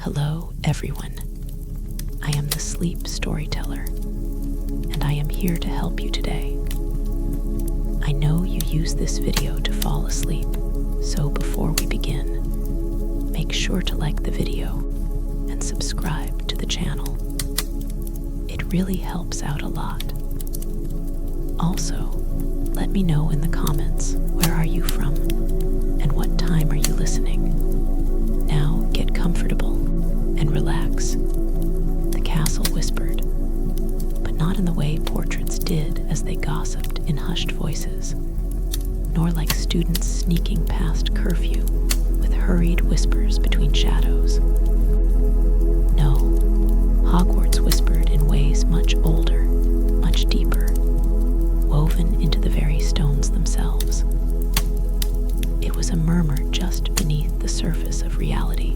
Hello, everyone. I am the sleep storyteller, and I am here to help you today. I know you use this video to fall asleep, so before we begin, make sure to like the video and subscribe to the channel. It really helps out a lot. Also, let me know in the comments, where are you from and what time are you listening? Now get comfortable and relax. The castle whispered, but not in the way portraits did as they gossiped in hushed voices, nor like students sneaking past curfew with hurried whispers between shadows. No, Hogwarts whispered in ways much older, much deeper, woven into the very stones themselves. It was a murmur just beneath the surface of reality,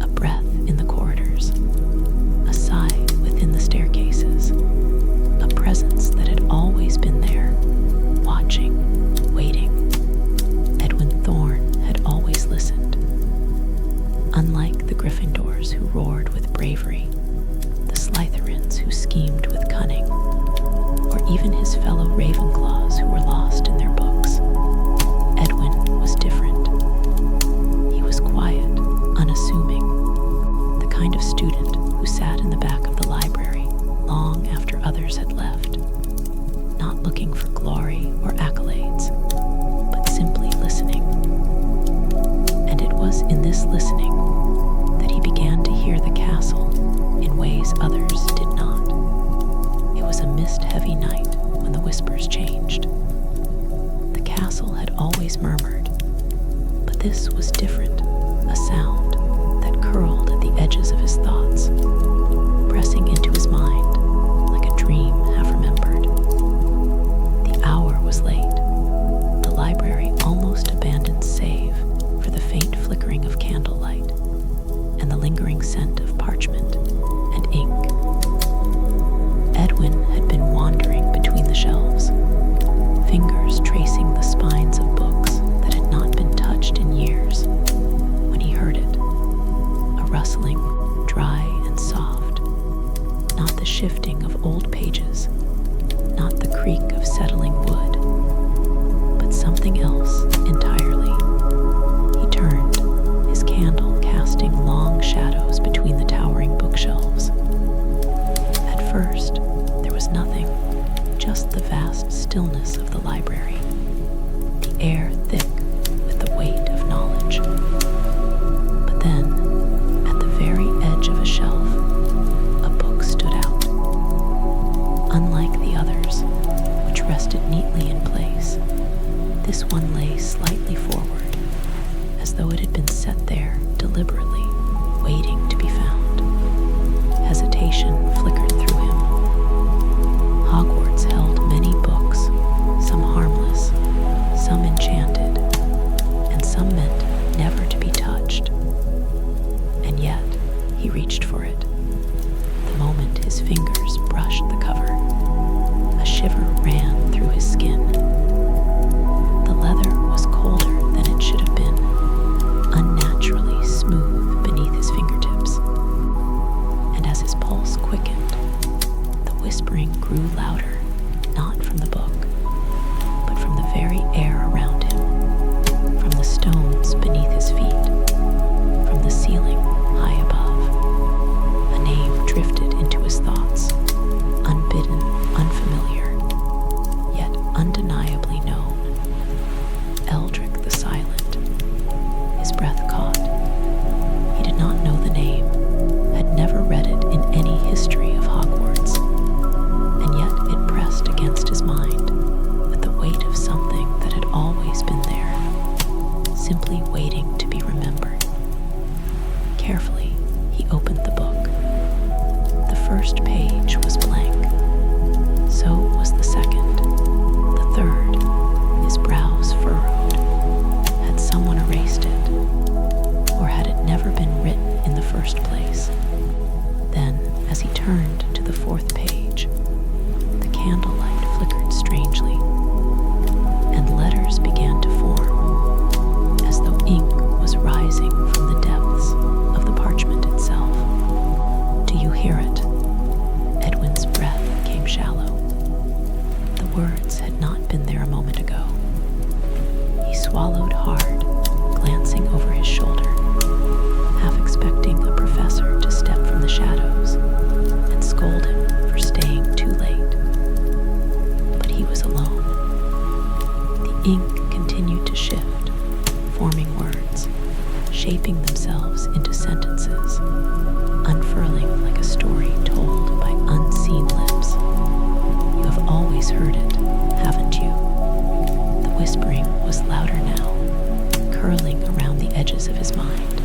a breath in the corridors, a sigh within the staircases, a presence that had always been there, watching, waiting. Edwin Thorne had always listened. Unlike the Gryffindors who roared with bravery, the Slytherins who schemed with cunning, or even his fellow Ravenclaws who were lost in their books, Edwin was different. He was quiet, unassuming, the kind of student who sat in the back of the library long after others had left, not looking for glory or accolades, but simply listening. And it was in this listening that he began to hear the castle in ways others did not. It was a mist-heavy night when the whispers changed. The castle had always murmured, but this was different, a sound that curled at the edges of his thoughts, pressing into his mind like a dream half-remembered. The hour was late. The library almost abandoned save for the faint flickering of candlelight and the lingering scent of parchment and ink. Edwin had been wandering between the shelves, fingers tracing the spines of books that had not been touched in years, when he heard it, a rustling, dry and soft, not the shifting of old pages, not the creak of settling wood, but something else entirely. He turned, his candle casting long shadows between the towering bookshelves. At first, there was nothing, just the vast stillness of the library, the air thick with the weight of knowledge. But then, at the very edge of a shelf, a book stood out. Unlike the others, which rested neatly in place, this one lay slightly forward, as though it had been set there deliberately, waiting to be found. Hesitation flickered through him. Hogwarts held many books, some harmless, some enchanted, and some meant never to be touched. And yet, he reached for it. The moment his fingers brushed the cover, a shiver ran through his skin. The leather was colder than it should have been, unnaturally smooth beneath his fingertips. And as his pulse quickened, the whispering grew louder, not from the book, but from the very air around him, from the stones beneath his feet, from the ceiling high above. A name drifted into his thoughts, unbidden, unfamiliar, yet undeniably known. Eldric the Silent. His breath caught. He did not know the name, had never read it in any history of Hogwarts, and yet it pressed against his mind with the weight of something that had always been there, simply waiting to be remembered. Carefully, he opened the book. The first page was blank. So was the second, the third, his brows furrowed. Had someone erased it? Or had it never been written in the first place? Then, as he turned to the fourth page, the candlelight flickered strangely, and letters began to form, as though ink was rising from the depths of the parchment hear it, Edwin's breath came shallow. The words had not been there a moment ago. He swallowed hard, glancing over his shoulder, half expecting a professor to step from the shadows and scold him for staying too late. But he was alone. The ink continued to shift, forming words, shaping themselves into sentences, unfurling like a story told by unseen lips. You have always heard it, haven't you? The whispering was louder now, curling around the edges of his mind.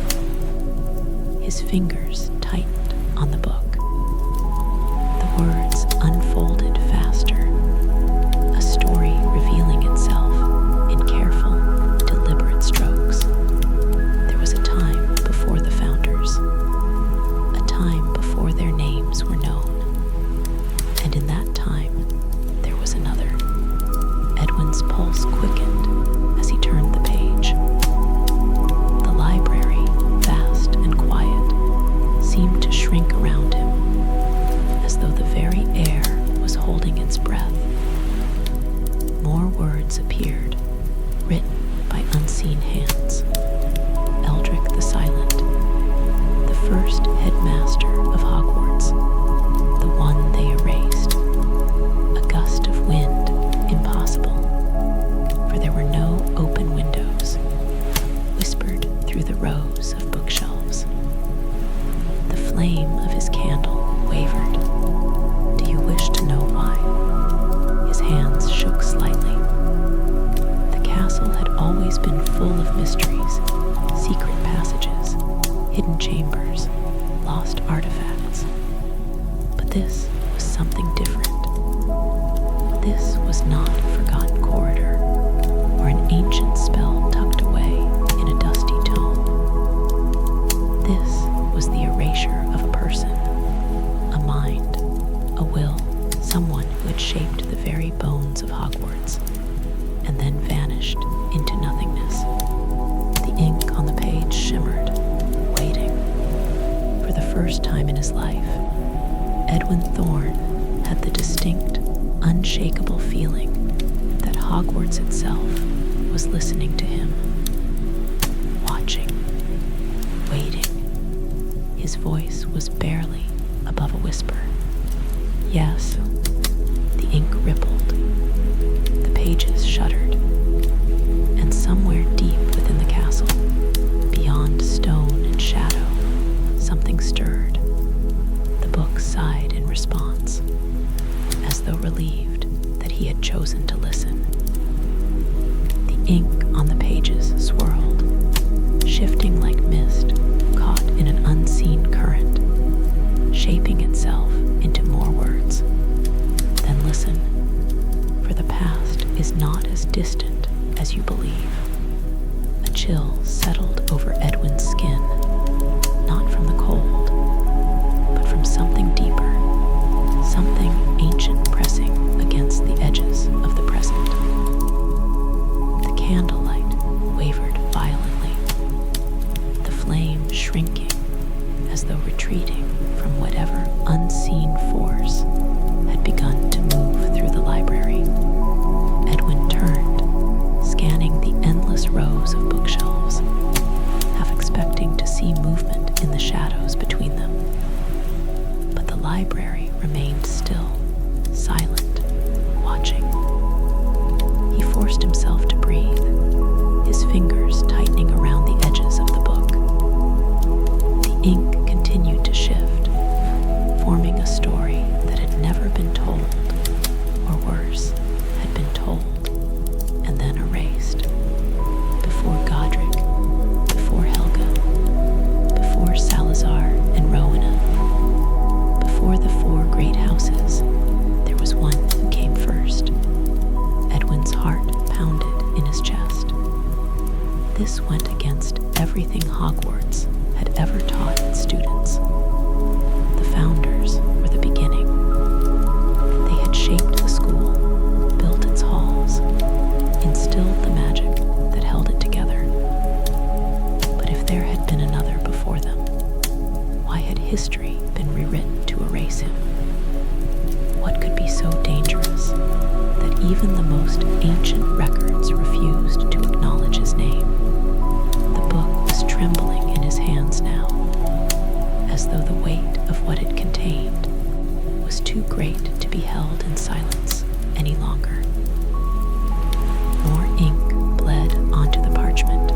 His fingers tightened on the book. The words unfolded faster, a story revealing itself in careful, deliberate strokes. There was a time before the founders, a time before their names were known. And in that time, there was another. Edwin's pulse quickened as he turned the page. The library, vast and quiet, seemed to shrink around him, as though the very air was holding its breath. More words appeared, written by unseen hands. Eldric the Silent, the first headmaster of Hogwarts, the one they erased. A gust of wind, impossible, for there were no open windows, whispered through the rows of bookshelves. The flame of his candle wavered. Do you wish to know why? His hands shook slightly. The castle had always been full of mysteries, secret passages, hidden chambers, lost artifacts. But this was something different. This was not a forgotten corridor or an ancient spell tucked away in a dusty tome. This was the erasure of a person, a mind, a will, someone who had shaped the very bones of Hogwarts and then vanished into nothingness. The ink on the page shimmered, waiting. For the first time in his life, Edwin Thorne had the distinct, unshakable feeling that Hogwarts itself was listening to him, watching, waiting. His voice was barely above a whisper. Yes, the ink rippled, the pages shuddered, and somewhere deep within the castle, beyond stone and shadow, something stirred. The book sighed in response, as though relieved that he had chosen to listen. The ink on the pages swirled, shifting like mist caught in an unseen current, shaping itself into more words. Then listen, for the past is not as distant as you believe. A chill settled over Edwin's skin, not from the cold, but from something deeper, something ancient pressing against the edges of the present. The candlelight wavered violently, the flame shrinking as though retreating from whatever unseen force had begun to move through the library. Edwin turned, scanning the endless rows of bookshelves, half expecting to see movement in the shadows between them. But the library remained still, silent, watching. He forced himself to breathe, his fingers tightening around the edges of the book. The ink continued to shift, forming a story that had never been told, or worse, had been told and then erased. Before Godric, before Helga, before Salazar and Rowena, before the four great houses, there was one who came first. Edwin's heart pounded in his chest. This went against everything Hogwarts had ever taught its students. The founders were the beginning. They had shaped the school, built its halls, instilled the magic that held it together. But if there had been another before them, why had history been rewritten to most ancient records refused to acknowledge his name. The book was trembling in his hands now, as though the weight of what it contained was too great to be held in silence any longer. More ink bled onto the parchment,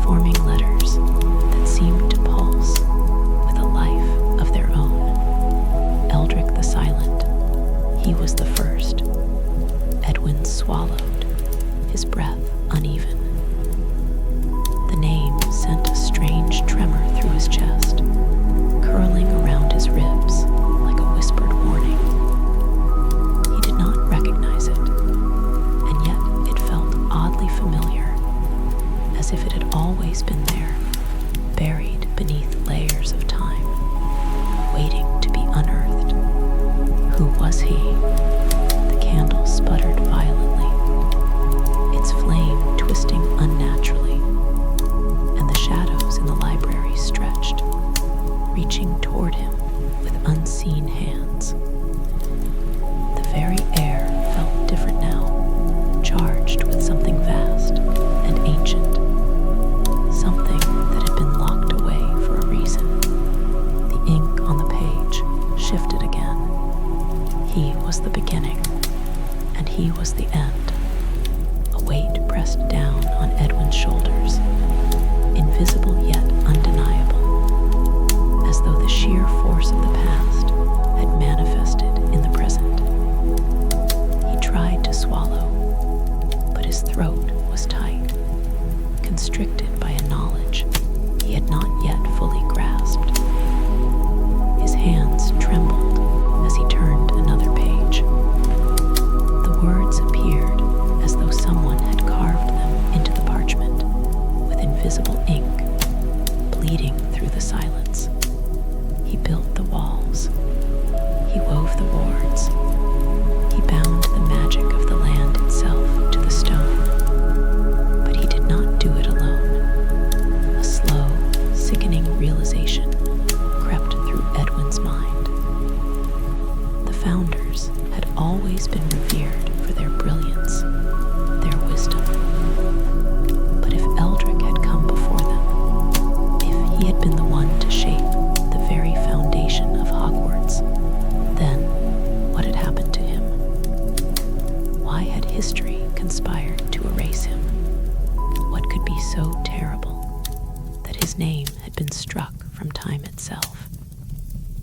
forming letters that seemed to pulse with a life of their own. Eldric the Silent, he was the first. Edwin swallowed, his breath uneven. The name sent a strange tremor through his chest, curling around his ribs like a whispered warning. He did not recognize it, and yet it felt oddly familiar, as if it had always been there, buried beneath layers of time, waiting to be unearthed. Who was he? The candle sputtered violently, its flame twisting unnaturally, and the shadows in the library stretched, reaching toward him with unseen hands. The very air felt different now, charged with something vast and ancient, something that had been locked away for a reason. The ink on the page shifted again. He was the beginning, and he was the end. A weight pressed down on Edwin's shoulders, invisible yet undeniable, as though the sheer force of the past had manifested in the present. He tried to swallow, but his throat was tight, constricted by a knowledge he had not yet fully grasped. His hands trembled as he turned another page. The words appeared as though someone had carved them into the parchment with invisible ink, bleeding through the silence. He built the walls. He wove the wards. He bound the magic of the land itself to the stone. But he did not do it alone. A slow, sickening realization crept through Edwin's mind. The founders had always been revered for their brilliance, their wisdom. But if Eldric had come before them, if he had been the one to shape the very foundation of Hogwarts, then what had happened to him? Why had history conspired to erase him? What could be so terrible that his name had been struck from time itself?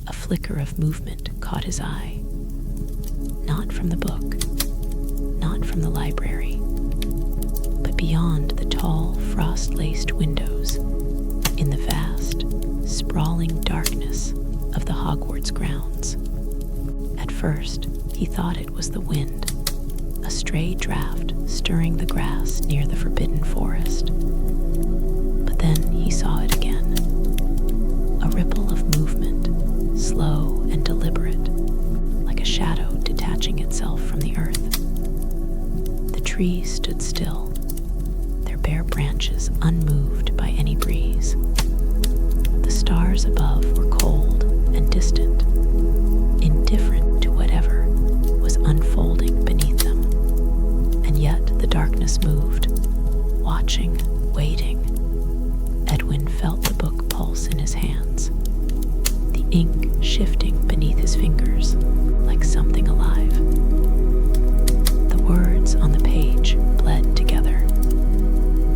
A flicker of movement caught his eye. Not from the book, not from the library, but beyond the tall, frost-laced windows, in the vast, sprawling darkness of the Hogwarts grounds. At first, he thought it was the wind, a stray draft stirring the grass near the forbidden forest. But then he saw it again, a ripple of movement, slow and deliberate, like a shadow detaching itself from the earth. The trees stood still, their bare branches unmoved by any breeze. The stars above were cold and distant, indifferent to whatever was unfolding beneath them. And yet the darkness moved, watching, waiting. Edwin felt the book pulse in his hands, the ink shifting beneath his fingers like something alive. The words on the page bled together,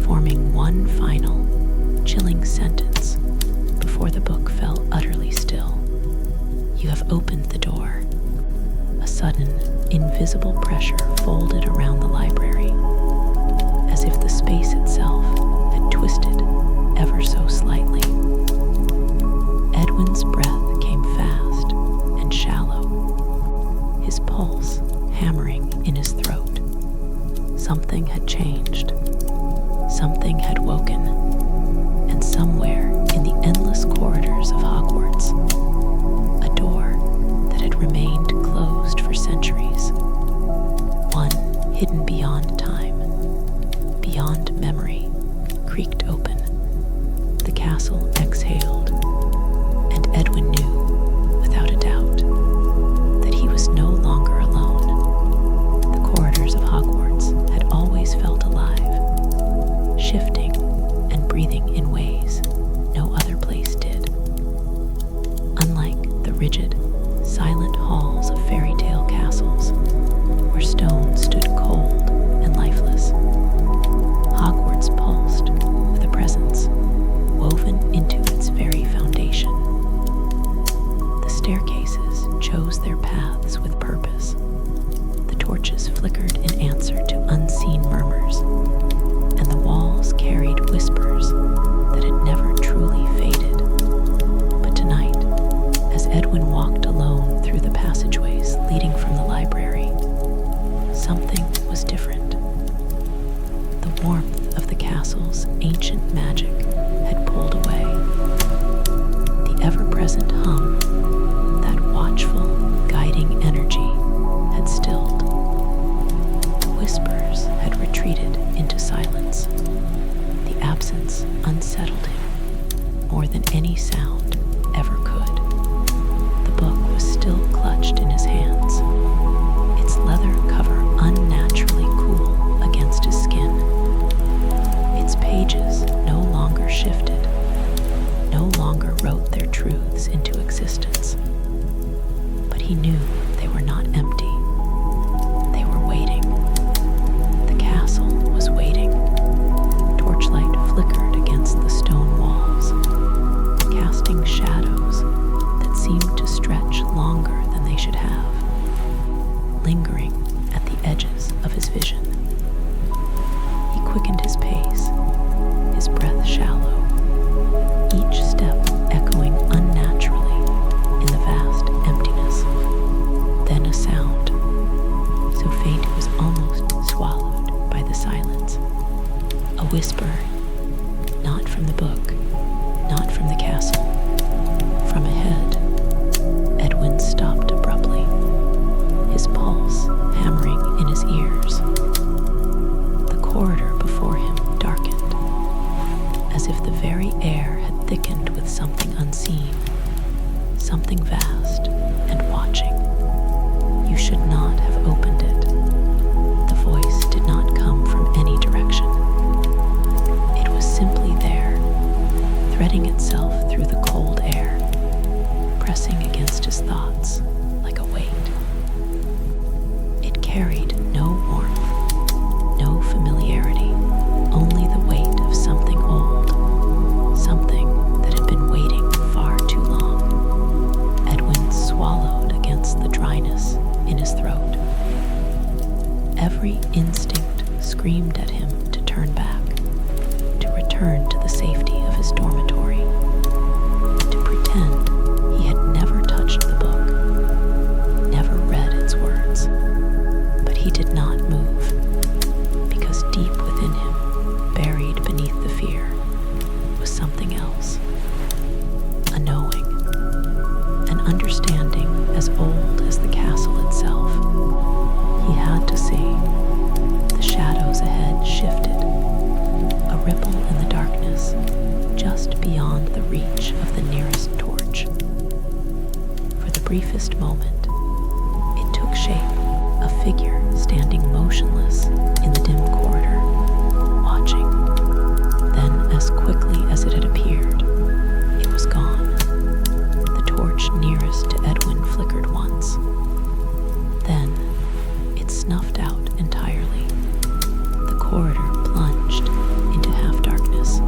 forming one final, chilling sentence before the book fell utterly still. You have opened the door. A sudden, invisible pressure folded around the library, as if the space itself had twisted ever so slightly. Edwin's breath came fast and shallow, his pulse hammering in his throat. Something had changed. Something had woken, and somewhere rigid, silent halls of fairy tale castles, where stone stood cold and lifeless. Hogwarts pulsed with a presence woven into its very foundation. The staircases chose their paths with purpose. The torches flickered in answer to unseen murmurs, and the walls carried whispers that had never truly faded. But tonight, as Edwin walked alone through the passageways leading from the library, something was different. The warmth of the castle's ancient magic had pulled away. The ever-present hum, that watchful, guiding energy, had stilled. The whispers had retreated into silence. The absence unsettled him more than any sound ever could. The book was still clutched in his hands, its leather cover unnaturally cool against his skin. Its pages no longer shifted, no longer wrote their truths into existence. But he knew they were not empty. They were waiting. The castle was waiting. Torchlight flickered against the stone walls, casting shadows that seemed to stretch longer than they should have, lingering at the edges of his vision. He quickened his pace, his breath shallow, each step echoing unnaturally in the vast emptiness. Then a sound, so faint it was almost swallowed by the silence. A whisper, not from the book, not from the castle, from ahead. Edwin stopped abruptly, his pulse hammering in his ears. The corridor before him darkened, as if the very air had thickened with something unseen, something vast and watching. You should not have opened it. The voice did not come from any direction. It was simply there, threading itself through the cold air, pressing against his thoughts like a weight. It carried no warmth, no familiarity, only the weight of something old, something that had been waiting far too long. Edwin swallowed against the dryness in his throat. Every instinct screamed at him to turn back, to return to the safety of his dormitory, to pretend he had never touched the book, never read its words. But he did not move, because deep within him, buried beneath the fear, was something else. A knowing, an understanding as old as the castle itself. He had to see. The shadows ahead shifted, a ripple in the darkness, just beyond the reach of the nearest torch. For the briefest moment, it took shape, a figure standing motionless in the dim corridor, watching. Then, as quickly as it had appeared, it was gone. The torch nearest to Edwin flickered once. Then, it snuffed out entirely. The corridor plunged into half-darkness.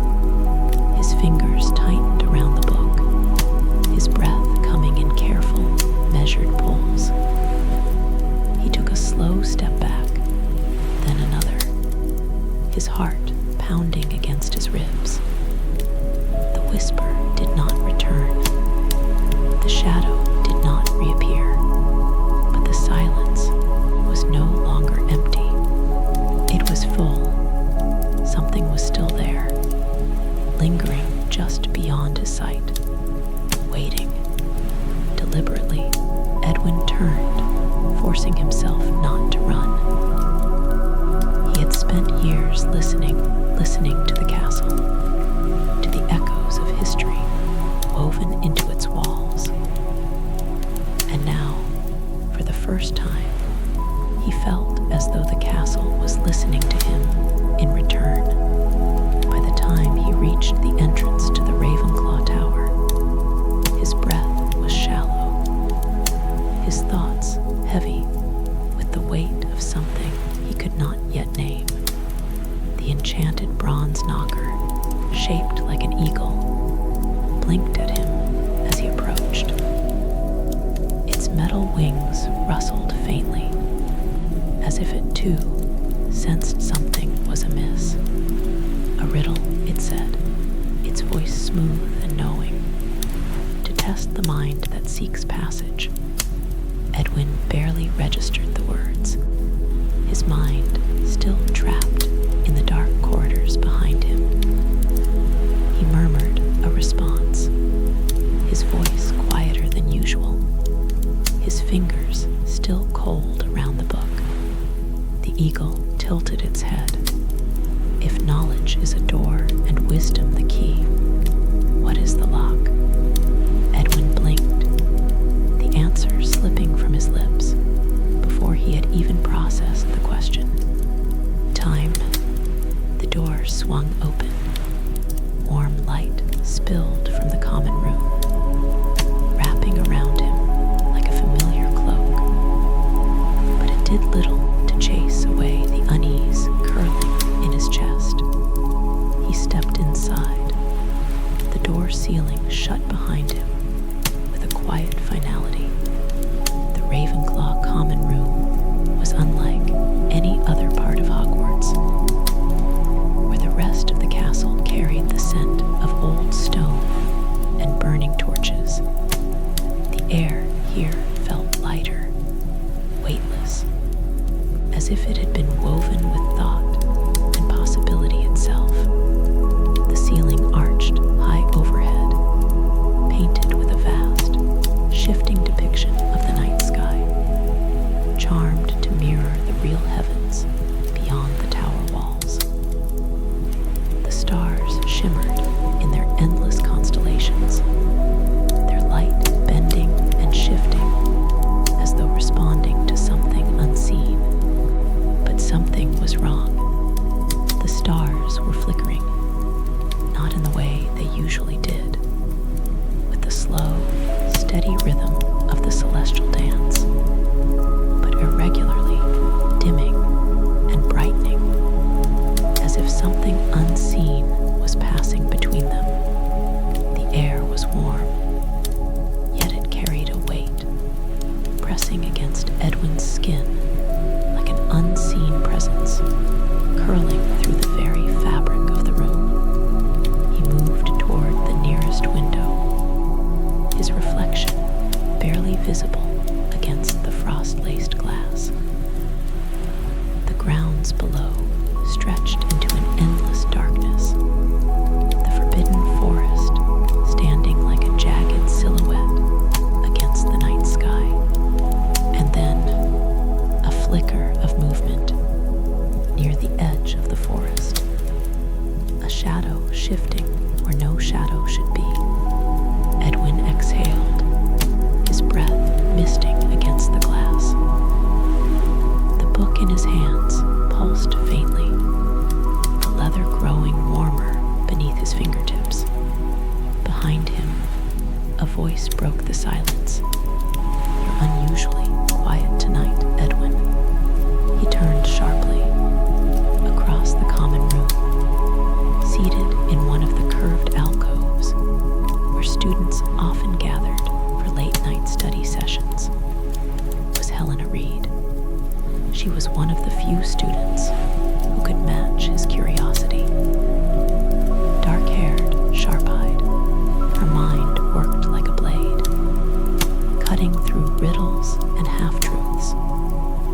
His fingers tightened around the book, his breath coming in careful, measured pulls. He took a slow step back, then another, his heart pounding against his ribs. The whisper did not return. The shadow did not reappear, but the silence was no longer empty. It was full. Something was still there, lingering just beyond his sight, waiting. Deliberately, Edwin turned, forcing himself not to run. He had spent years listening to the castle, to the echoes of history woven into its walls. And now, for the first time, he felt as though the castle was listening to him in return. By the time he reached the entrance to the Ravenclaw Tower, his breath was shallow, wings rustled faintly, as if it too sensed something was amiss. A riddle, it said, its voice smooth and knowing, to test the mind that seeks passage. Edwin barely registered the words, his mind still trapped in the dark corridors behind him. He murmured a response, his voice quieter than usual, his fingers still cold around the book. The eagle tilted its head. If knowledge is a door and wisdom the key, what is the lock? Edwin blinked, the answer slipping from his lips before he had even processed the question. Time. The door swung open. Warm light spilled from the common room, wrapping around him like a familiar cloak. But it did little to chase away the unease curling in his chest. He stepped inside. The door ceiling shut behind him with a quiet finality. The Ravenclaw common room was unlike any other part of Hogwarts, where the rest of the castle carried the scent of old stone and burning torches. The air here felt lighter, weightless, as if it had been woven with thought and possibility itself. The ceiling arched high overhead, painted with a vast, shifting depiction of the night sky, charmed to mirror the real heavens beyond the tower walls. The stars shimmered in their endless constellations, their light bending and shifting as though responding to something unseen. But something was wrong. The stars were flickering, not in the way they usually did, with the slow, steady rhythm of the celestial dance, but irregularly dimming and brightening, as if something unseen was passing between them. The air was warm, yet it carried a weight, pressing against Edwin's skin like an unseen presence, curling through the very fabric of the room. He moved toward the nearest window, his reflection barely visible against the frost-laced glass. The grounds below stretched into an endless darkness, the forbidden forest standing like a jagged silhouette against the night sky. And then a flicker of movement near the edge of the forest, a shadow shifting where no shadow should be. Edwin exhaled, his breath misting against the glass. The book in his hands pulsed faintly, the leather growing warmer beneath his fingertips. Behind him, a voice broke the silence. "You're unusually quiet tonight, Edwin." He turned sharply. Across the common room, seated in one of the curved alcoves where students often gathered for late-night study sessions, was Helena Reed. She was one of the few students who could match his curiosity. Dark-haired, sharp-eyed, her mind worked like a blade, cutting through riddles and half-truths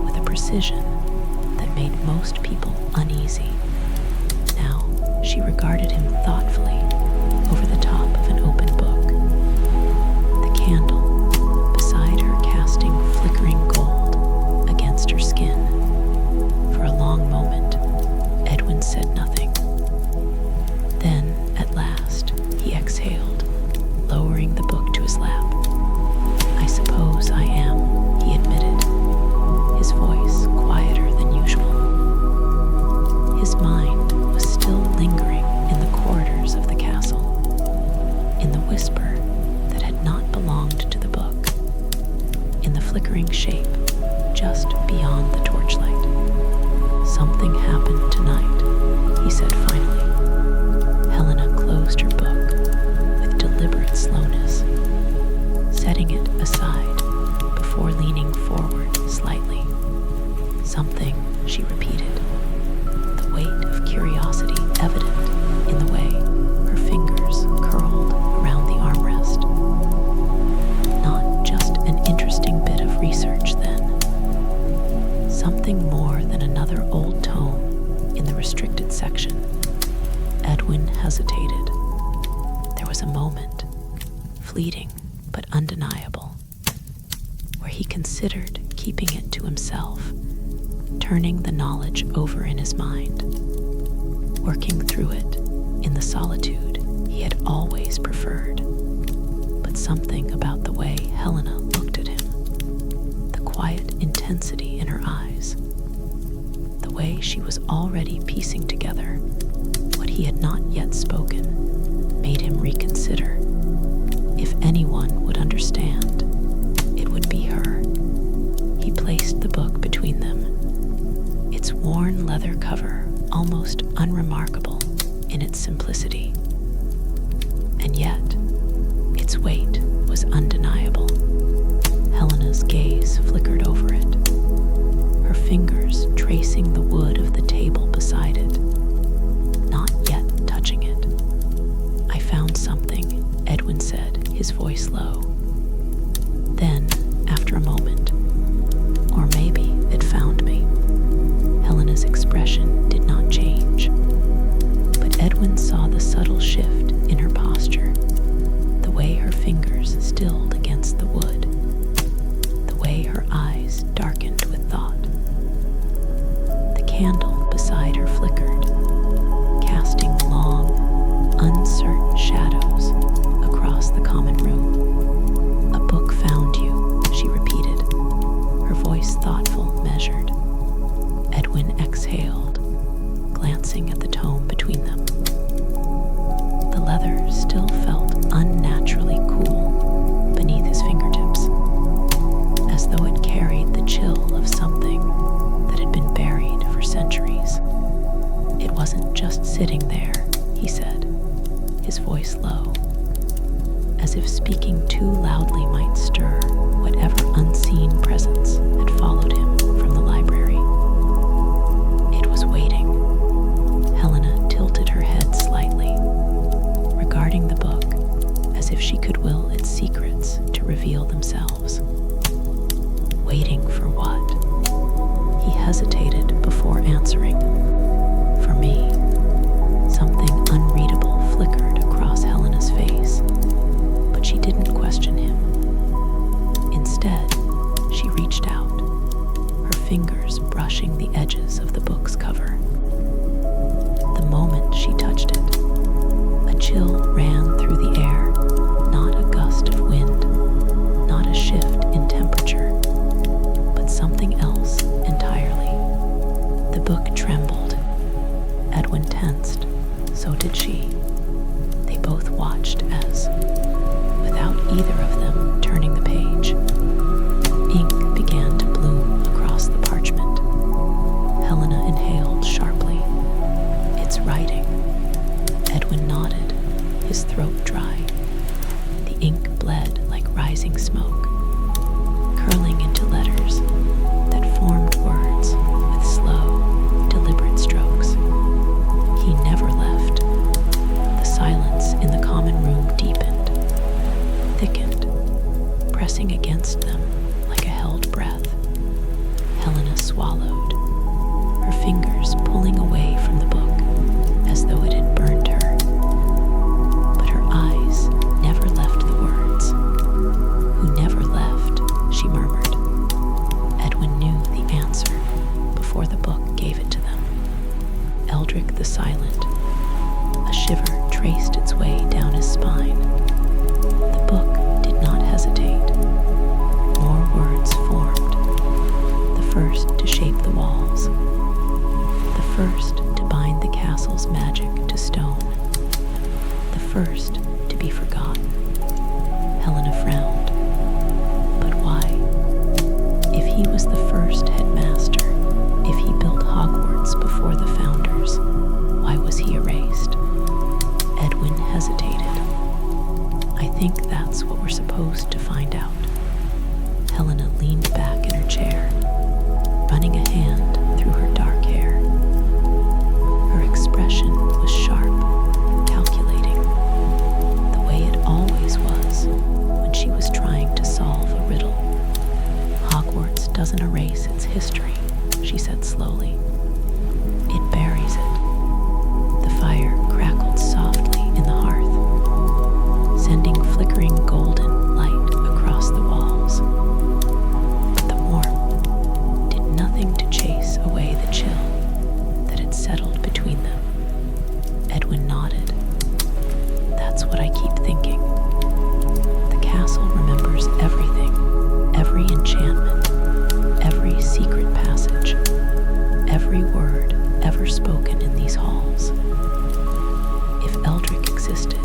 with a precision that made most people uneasy. Now she regarded him thoughtfully over the top of an open book, the candle beside her casting flickering gold against her skin. For a long moment, Edwin said nothing. Then, at last, he exhaled, lowering the book to his lap. "I suppose I am," he admitted, his voice quieter than usual. His mind was still lingering in the corridors of the castle, in the whisper that had not belonged to the book, in the flickering shape just beyond the torchlight. "Something happened tonight," he said finally. Helena closed her book with deliberate slowness, setting it aside before leaning hesitated. There was a moment, fleeting but undeniable, where he considered keeping it to himself, turning the knowledge over in his mind, working through it in the solitude he had always preferred. But something about the way Helena looked at him, the quiet intensity in her eyes, the way she was already piecing together what he had not yet spoken, made him reconsider. If anyone would understand, it would be her. He placed the book between them, its worn leather cover almost unremarkable in its simplicity. And yet, its weight was undeniable. Helena's gaze flickered over it, her fingers tracing the wood of the table beside it, not yet touching it. "I found something," Edwin said, his voice low. Then, after a moment, "Or maybe it found me." Helena's expression did not change, but Edwin saw the subtle shift in her posture, the way her fingers stilled against the wood, the way her eyes darkened with thought. The candle beside her flickered, casting long, uncertain shadows across the common room. "A book found you," she repeated, her voice thoughtful, measured. Edwin exhaled, glancing at the tome between them. The leather still felt unnaturally cool beneath his fingertips, as though it carried the chill of something that had been buried for centuries. "It wasn't just sitting there," he said, his voice low, as if speaking too loudly might stir whatever unseen presence had followed him from the library. It was waiting. Helena tilted her head slightly, regarding the book as if she could will its secrets to reveal themselves. Waiting for what? He hesitated before answering. "For me." Something unreadable flickered across Helena's face, but she didn't question him. Instead, she reached out, her fingers brushing the edges of the book's cover. The moment she touched it, a chill ran through the air, not a gust of wind, not a shift in temperature, but something else entirely. The book trembled. Edwin tensed, so did she. They both watched as, without either of them turning the page, ink began to bloom across the parchment. Helena inhaled sharply. "It's writing." Edwin nodded, his throat dry. The ink bled like rising smoke, curling into letters that formed words with slow, deliberate strokes. He never left. The silence in the common room deepened, thickened, pressing against them like a held breath. Helena swallowed, her fingers pulling away from the book as though it had burned her. But her eyes never left the words. "Who never left," she murmured. Edwin knew the answer before the book gave it to them. Eldrick the Silent. A shiver traced its way down his spine. The book did not hesitate. More words formed, the first to shape the walls, the first to bind the castle's magic to stone, the first to be forgotten. Helena frowned. But why? If he was the first headmaster, if he built Hogwarts before the founders, why was he erased? Edwin hesitated. "I think that's what we're supposed to find out." Helena leaned back in her chair, running a hand through her dark hair. Her expression was sharp, calculating, the way it always was when she was trying to solve a riddle. "Hogwarts doesn't erase its history," she said slowly. "It buries it." The fire crackled softly castle remembers everything, every enchantment, every secret passage, every word ever spoken in these halls. If Eldrick existed,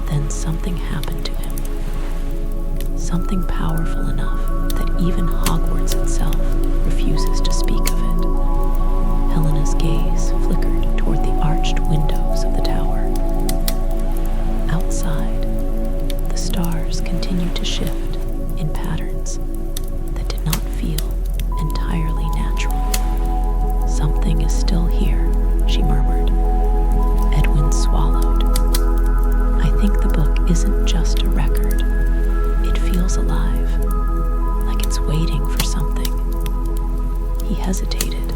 then something happened to him. Something powerful enough that even Hogwarts itself refuses to speak of it. Helena's gaze flickered toward the arched windows of the tower. Outside, the stars continued to shift in patterns that did not feel entirely natural. "Something is still here," she murmured. Edwin swallowed. "I think the book isn't just a record. It feels alive, like it's waiting for something." He hesitated,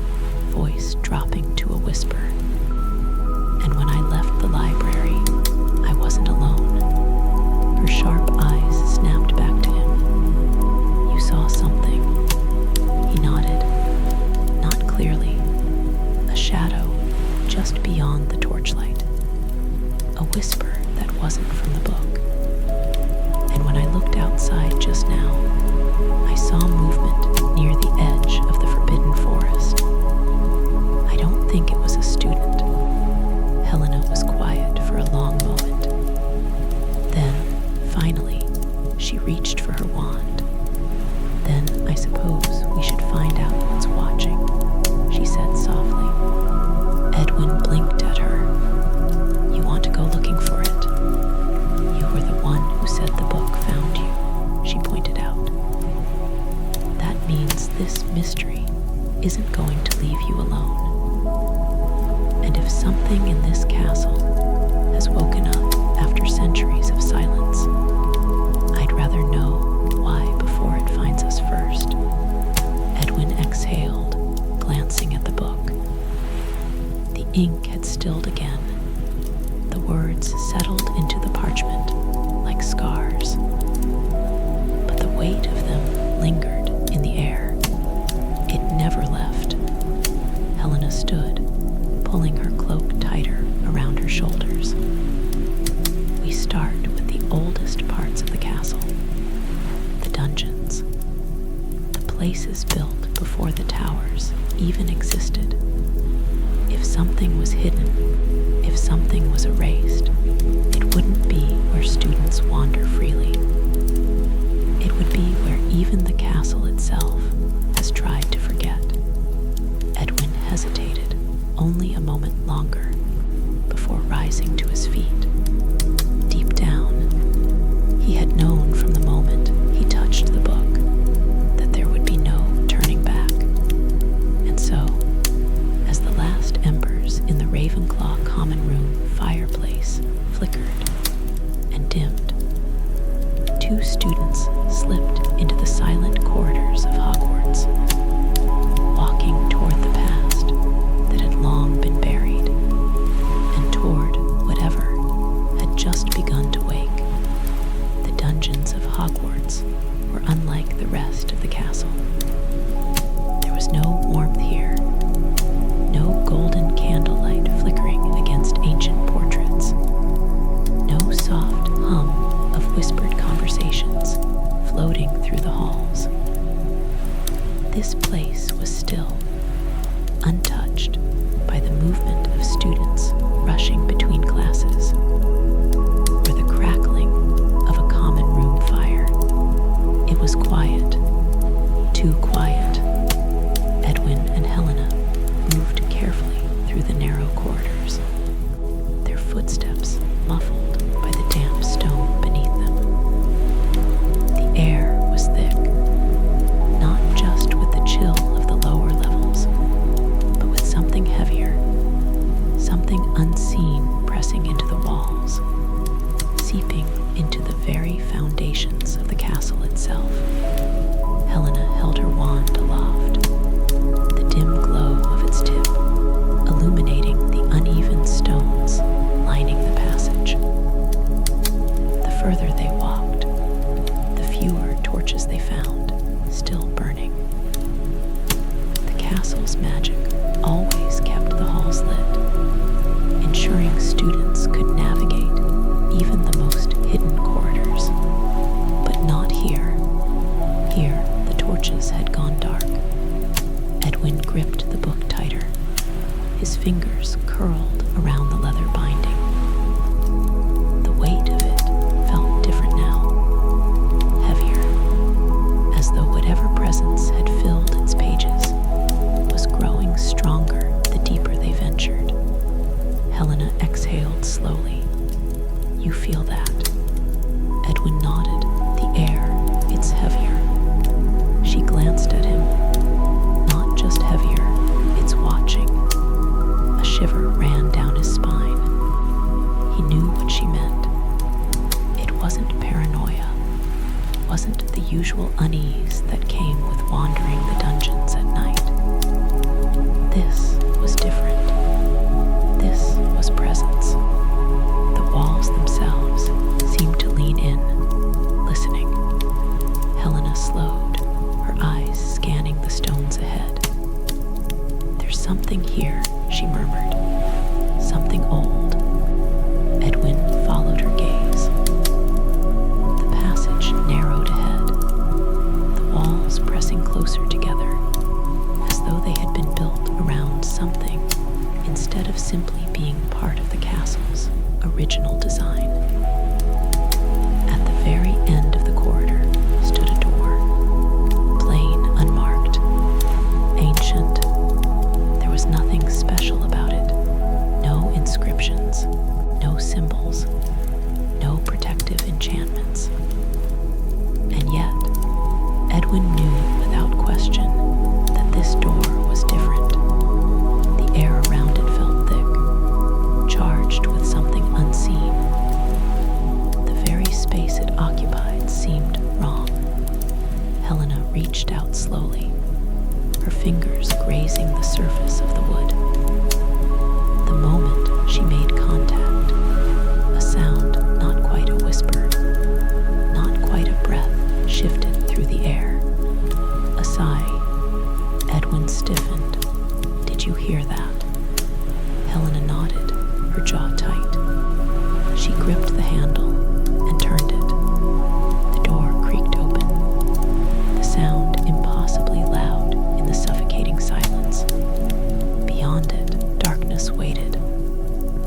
voice dropping to a whisper. "And when I left the library, I wasn't alone." Her sharp eyes snapped back to him. "You saw something." He nodded, not clearly. A shadow just beyond the torchlight. A whisper that wasn't from the book. "And when I looked outside just now, I saw movement near the edge of the forbidden forest. I don't think it was a student." Helena was quiet for a long moment. Then, finally, she reached for her wand. "Then I suppose we should find out what's watching," she said softly. Edwin blinked at her. "You want to go looking for it? You were the one who said the book found you," she pointed out. "That means this mystery isn't going to leave you alone. And if something in this castle has woken up after centuries of silence, I'd rather know why before it finds us first." Edwin exhaled, glancing at the book. The ink had stilled again. The words settled into the parchment like scars. But the weight of them lingered in the air. It never left. Helena stood, pulling her cloak tighter around her shoulders. "We start with the oldest parts of the castle, the dungeons, the places built before the towers even existed. If something was hidden, if something was erased, it wouldn't be where students wander freely. It would be where even the castle itself has tried to forget." Edwin hesitated only a moment longer before rising to his feet. Deep down, he had known from the moment he touched the book that there would be no turning back. And so, as the last embers in the Ravenclaw common room fireplace flickered and dimmed, two students slipped into the silent corridors of Hogwarts, walking toward the past that had long been buried, and toward whatever had just begun to wake. The dungeons of Hogwarts were unlike the rest of the castle. There was no warmth here, no golden candlelight flickering against ancient portraits, no soft hum of whispered conversations floating through the halls. This place was still, untouched by the movement of students rushing between classes, or the crackling of a common room fire. It was quiet, too quiet. Edwin and Helena moved carefully through the narrow corridors, their footsteps muffled by the damp stone beneath them. The air was thick, not just with the chill of the lower levels, wasn't the usual unease that came with wandering the dungeons at night. This was different. This was presence. The walls themselves seemed to lean in, listening. Helena slowed, her eyes scanning the stones ahead. "There's something here," she murmured. "Something old." Edwin followed her gaze. The passage narrowed ahead, the walls pressing closer together, as though they had been built around something instead of simply being part of the castle's original design. At the very end of the corridor stood a door, plain, unmarked, ancient. There was nothing special about it. No inscriptions, no symbols, no protective enchantments. And yet, Edwin knew without question that this door was different. The air around it felt thick, charged with something unseen. The very space it occupied seemed wrong. Helena reached out slowly, her fingers grazing the surface of the wood. The moment she made contact, a sound not quite a whisper, not quite a breath, shifted through the air. A sigh. Edwin stiffened. "Did you hear that?" Helena nodded, her jaw tight. She gripped the handle and turned it. The door creaked open, the sound impossibly loud in the suffocating silence. Beyond it, darkness waited,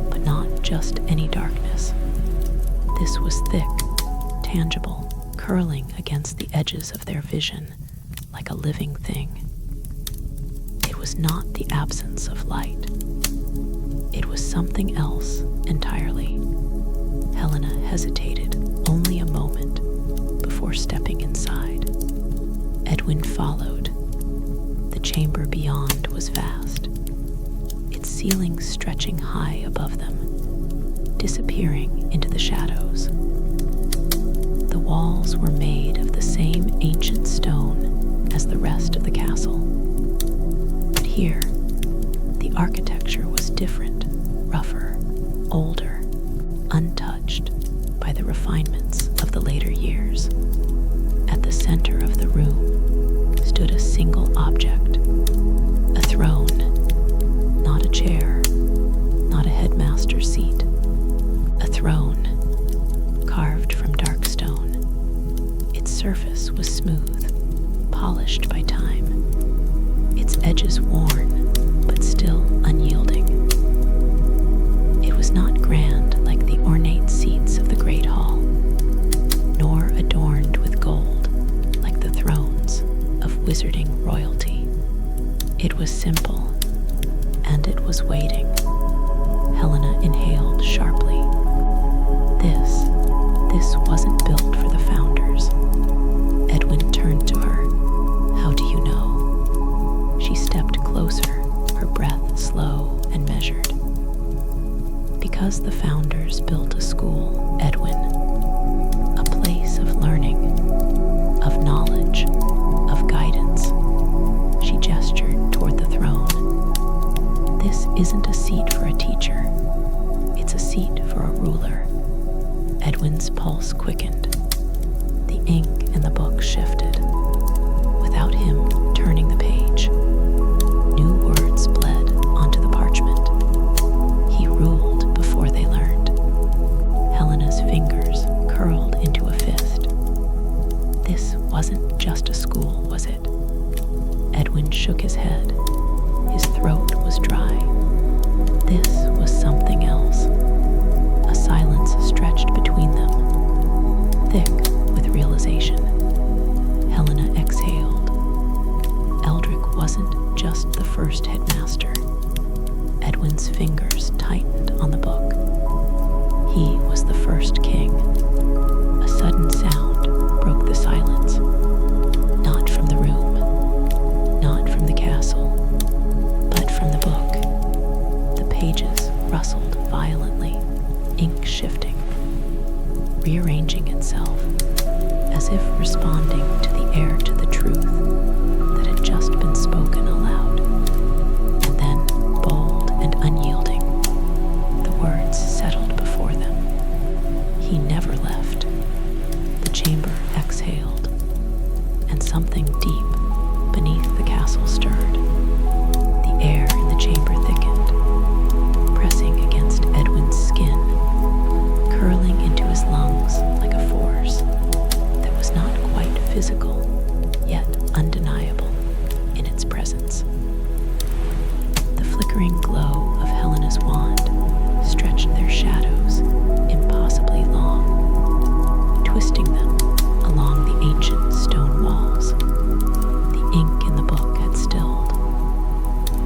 but not just any darkness. This was thick, tangible, curling against the edges of their vision like a living thing. It was not the absence of light. It was something else entirely. Helena hesitated only a moment before stepping inside. Edwin followed. The chamber beyond was vast, its ceiling stretching high above them, disappearing into the shadows. The walls were made of the same ancient stone as the rest of the castle. But here, the architecture was different, rougher, older, untouched by the refinements of the later years. At the center of the room stood a single object, a throne, not a chair, not a headmaster seat, a throne carved from dark stone. Its surface was smooth, polished by time, its edges worn, but still unyielding. It was not grand like the ornate seats of the great hall, nor adorned with gold like the thrones of wizarding royalty. It was simple, and it was waiting. Helena inhaled sharply. This wasn't built for the founders. Edwin turned to her. "How do you know?" She stepped closer, her breath slow and measured. "Because the founders built a school, Edwin. A place of learning, of knowledge, of guidance." She gestured toward the throne. "This isn't a seat for a teacher. It's a seat for a ruler." Edwin's pulse quickened. The ink in the book shifted. Without him turning the page, new words bled onto the parchment. He ruled before they learned. Helena's fingers curled into a fist. This wasn't just a school, was it? Edwin shook his head. His throat was dry. This was something else. A silence stretched between them, thick with realization. Helena exhaled. Eldrick wasn't just the first headmaster. Edwin's fingers tightened on the book. He was the first king. A sudden sound broke the silence. Not from the room, not from the castle, but from the book. The pages rustled violently, ink shifting, rearranging itself as responding to the heir to the truth that had just been spoken aloud. And then, bold and unyielding, the words settled before them. He never left. The chamber exhaled, and something deep beneath the castle stirred. The air in the chamber thickened, pressing against Edwin's skin, curling into his lungs like a force that was not quite physical, yet undeniable in its presence. The flickering glow of Helena's wand stretched their shadows impossibly long, twisting them along the ancient stone walls. The ink in the book had stilled,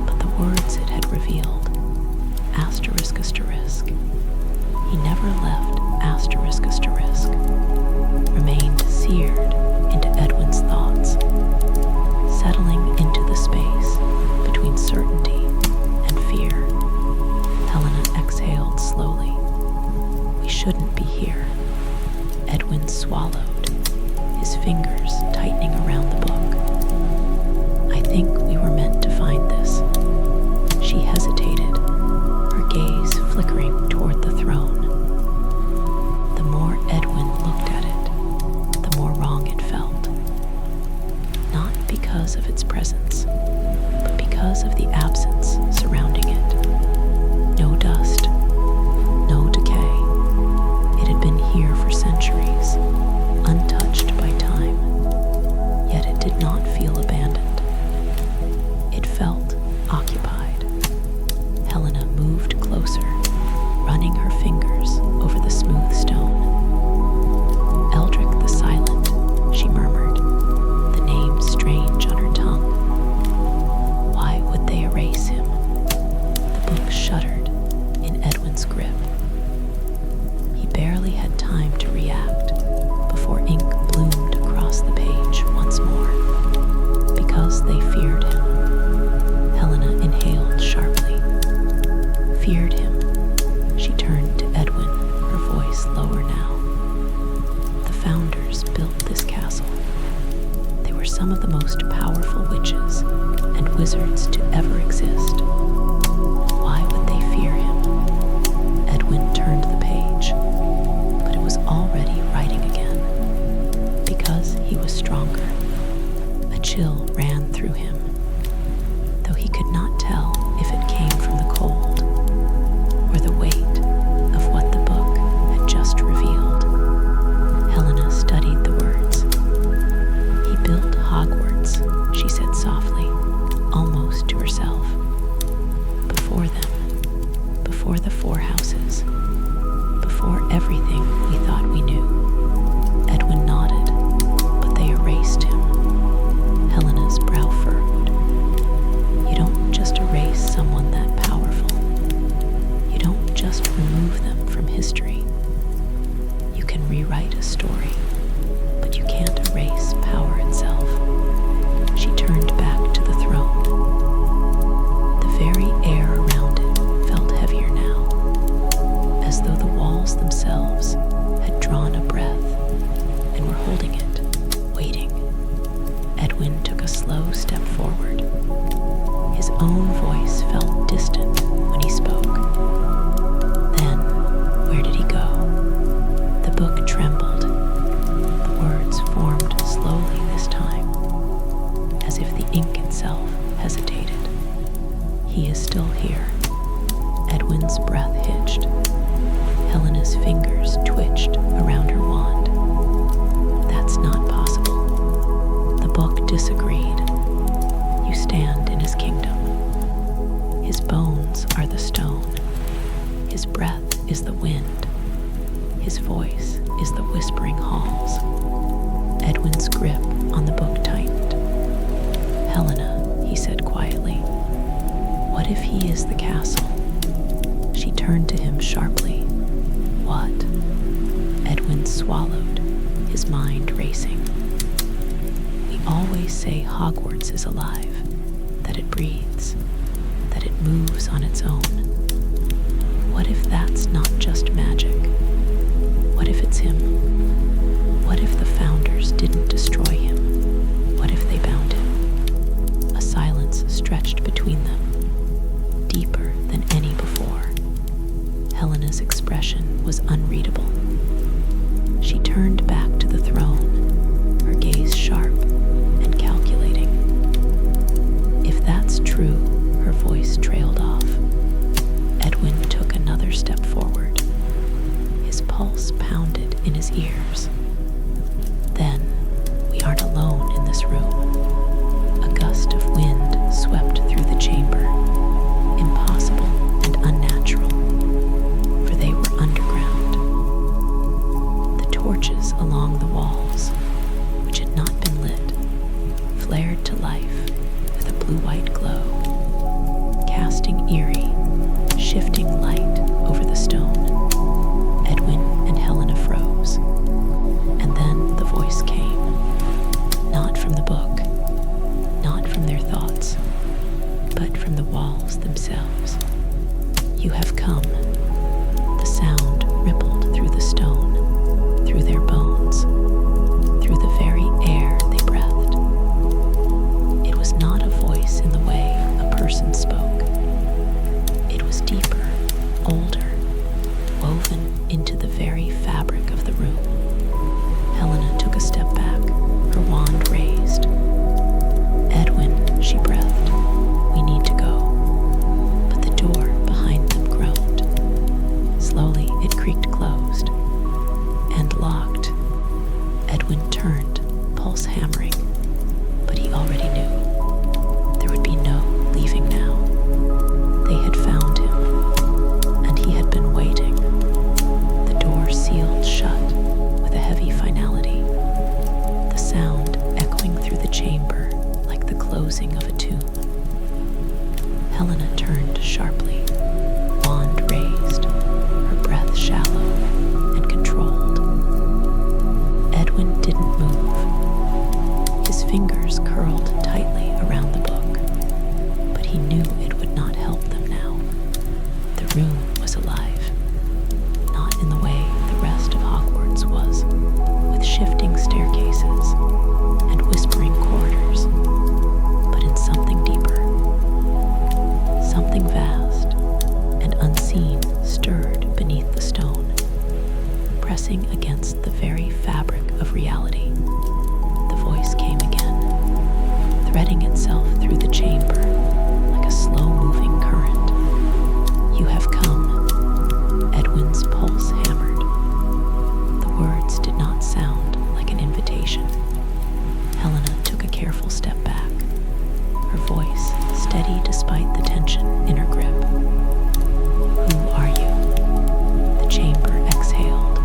but the words it had revealed, asterisk asterisk, he never left asterisk asterisk, remained seared into Edwin's thoughts, settling into the space between certainty and fear. Helena exhaled slowly. We shouldn't be here. Edwin swallowed, his fingers tightening around the book. I think we were meant to find this. She hesitated, her gaze flickering toward the throne. The more Edwin looked at it, the more wrong it felt. Not because of its presence, but because of the absence surrounding it. No dust, no decay. It had been here for centuries, untouched by time, yet it did not feel abandoned. It felt occupied. Helena moved closer, running her fingers over the smooth stone. Eldric the Silent, she murmured, the name strange on her tongue. Why would they erase him? The book shuddered in Edwin's grip. He barely had time to react before ink bloomed across the page once more. Because they feared him. Helena inhaled sharply. Feared him. She turned to Edwin, her voice lower now. The founders built this castle. They were some of the most powerful witches and wizards to ever exist. Why would they fear him? Edwin turned the page, but it was already writing again. Because he was stronger, a chill ran through him, though he could not tell if it came from the cold or the weight of what the book had just revealed. Helena studied the words. He built Hogwarts, she said softly, almost to herself. Before them, before the four houses, before everything we thought we knew. Edwin nodded, but they erased him. Helena's brow furrowed. You don't just erase someone that powerful. You don't just remove them from history. You can rewrite a story, but you can't erase power itself. She turned back to the throne. The very air around it felt heavier now, as though the walls themselves had drawn a breath and were holding it, waiting. Edwin took a slow step forward. His own voice felt distant when he spoke. Then, where did he go? The book trembled. The words formed slowly this time, as if the ink itself hesitated. He is still here. Edwin's breath hitched. Helena's fingers twitched around her wand. That's not possible. The book disagreed. You stand in his kingdom. His bones are the stone. His breath is the wind. His voice is the whispering halls. Edwin's grip on the book tightened. Helena, he said quietly, what if he is the castle? She turned to him sharply. What? Edwin swallowed, his mind racing. We always say Hogwarts is alive, that it breathes, that it moves on its own. What if that's not just magic? What if it's him? What if the founders didn't destroy him? What if they bound him? A silence stretched between them, deeper than any before. Helena's expression was unreadable. She turned back to the throne, her gaze sharp and calculating. If that's true, her voice trailed off. Edwin took another step forward. His pulse pounded in his ears. Then, we aren't alone in this room. A gust of wind swept through the chamber, impossible and unnatural, for they were underground. The torches along the walls, which had not been lit, flared to life with a blue-white glow, casting eerie, shifting light over the stone. Edwin and Helena froze, and then the voice came, not from the book, not from their thoughts, but from the walls themselves. You have come. The sound rippled through the stone, through their bones, through the very air they breathed. It was not a voice in the way a person spoke. It was deeper, older, woven into the very fabric of the room. Helena took a step back, her wand raised. Edwin, she breathed, we need to go. But the door behind them groaned. Slowly it creaked closed and locked. Edwin turned, pulse hammering, but he already knew. There would be no leaving now. They had found him, and he had been waiting. The door sealed shut with a heavy finality, the sound echoing through the chamber like the closing of a tomb. Helena turned sharply, wand raised, her breath shallow and controlled. Edwin didn't move. His fingers curled tightly around the book, but he knew it would not help them now. The room was alive, not in the way the rest of Hogwarts was, with shifting staircases and whispering corridors, but in something deeper. Something vast and unseen stirred beneath the stone, pressing against the very fabric of reality. The voice came again, threading itself through the chamber like a slow-moving current. You have come. Edwin's pulse hammered. The words did not sound like an invitation. Helena took a careful step back, her voice steady despite the tension in her grip. Who are you? The chamber exhaled.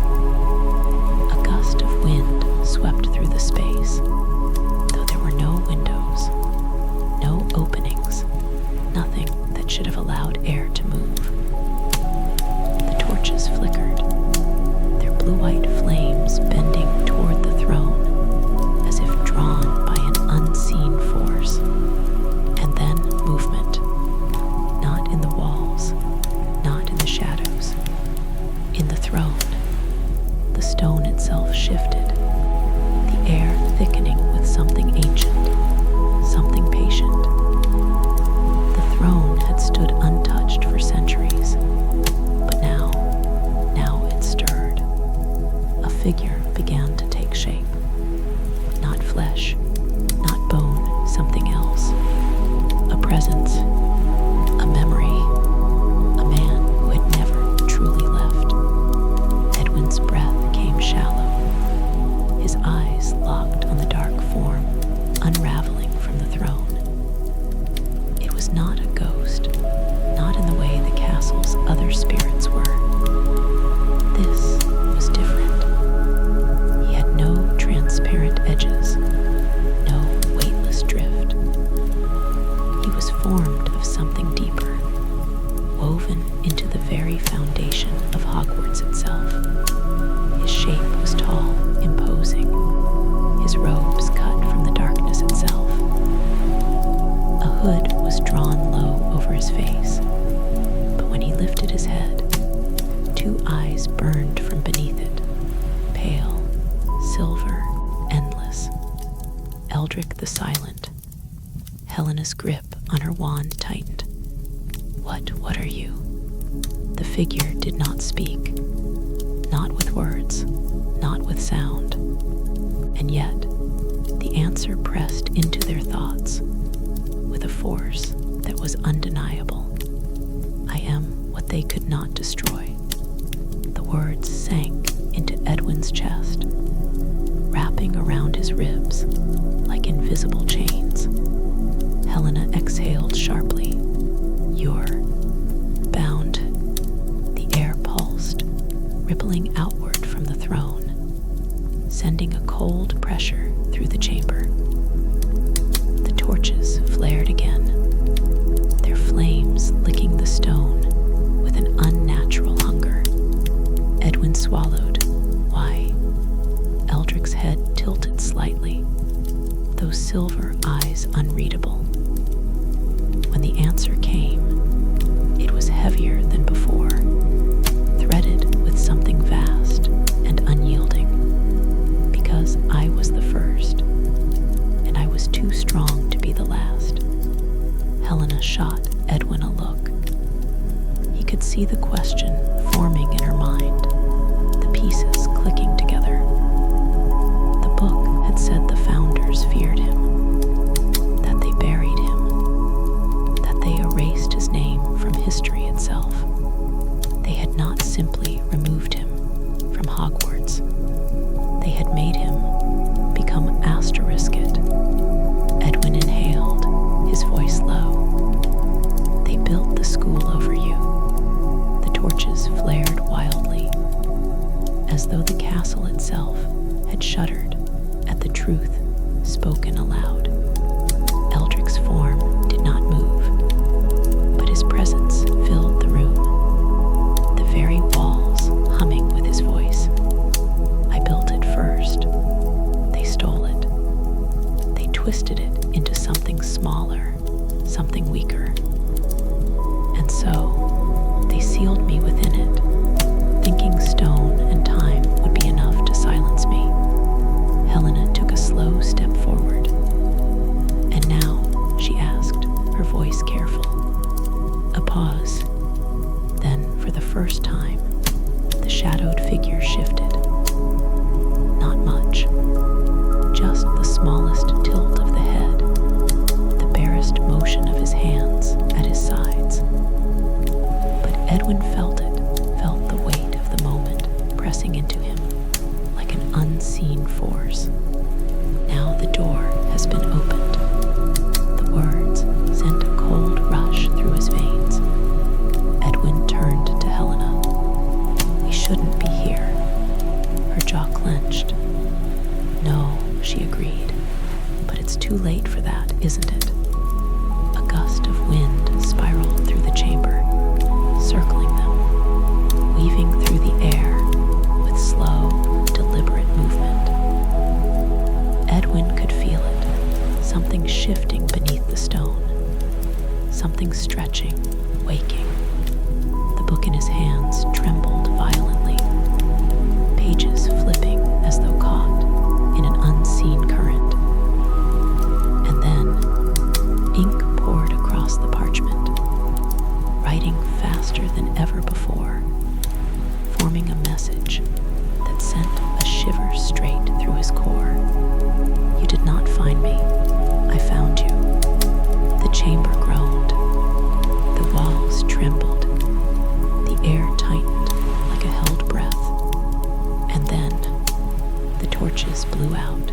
A gust of wind swept through the space, though there were no windows, no openings, nothing that should have allowed air to move. The torches flickered, their blue-white flames bending toward the throne, as if drawn by an unseen force. And then movement, not in the walls, not in the shadows, in the throne. The stone itself shifted, the air thickening with something ancient, something patient. The throne had stood untouched for centuries, but now it stirred. A figure began to take shape. Not flesh, not bone, something else. A presence, a memory, a man who had never truly left. Edwin's breath came shallow, his eyes locked on the dark form, unraveling from the throne. It was not a ghost, not in the way the castle's other spirits were. This was different. He had no transparent edges, no weightless drift. He was formed of something deeper, woven into the very foundation of Hogwarts itself. His shape was tall, imposing, his robes cut from the darkness itself. A hood was drawn low over his face, but when he lifted his head, two eyes burned from beneath it, pale, silver, endless. Eldric the silent. Helena's grip on her wand tightened. What are you? The figure did not speak. Not with words, not with sound. And yet, the answer pressed into their thoughts with a force that was undeniable. I am what they could not destroy. The words sank into Edwin's chest, wrapping around his ribs like invisible chains. Helena exhaled sharply. You're bound. The air pulsed, rippling outward from the throne, sending a cold pressure through the chamber. The torches flared again, their flames licking the stone with an unnatural hunger. Edwin swallowed. Why? Eldric's head tilted slightly, those silver eyes unreadable. When the answer came, it was heavier than before, threaded with something vast and unyielding. Because I was the first, and I was too strong to be the last. Helena shot Edwin a look. He could see the question forming in her mind, the pieces clicking together. The book had said the founders feared him, that they buried him, that they erased his name from history itself. They had not simply removed him from Hogwarts. They had made him become asterisk it. Edwin inhaled, his voice low. They built the school over you. The torches flared wildly, as though the castle itself had shuddered at the truth spoken aloud. Eldric's form did not move, but his presence filled the room, the very walls humming with his voice. I built it first. They stole it. They twisted it into something smaller, something weaker. And so, they sealed me within it, thinking stone and time would be enough to silence me. Helena took a slow step forward. And now, she asked, her voice careful. A pause. Then, for the first time, the shadowed figure shifted. Not much. Just the smallest tilt of the head, the barest motion of his hands at his sides. But Edwin felt the weight of the moment pressing into him like an unseen force. Now the door has been opened. The words sent a cold rush through his veins. Edwin turned to Helena. We shouldn't be here. Her jaw clenched. No, she agreed. But it's too late for that, isn't it? A gust of wind spiraled through the chamber, circling them, weaving through the air with slow, deliberate movement. Edwin could feel it, something shifting beneath the stone, something stretching, waking. The book in his hands trembled violently, pages flipping as though caught in an unseen current. And then, ink poured across the parchment, writing faster than ever before, forming a message that sent a shiver straight through his core. You did not find me. I found you. The chamber groaned. The walls trembled. The air tightened like a held breath. And then, the torches blew out.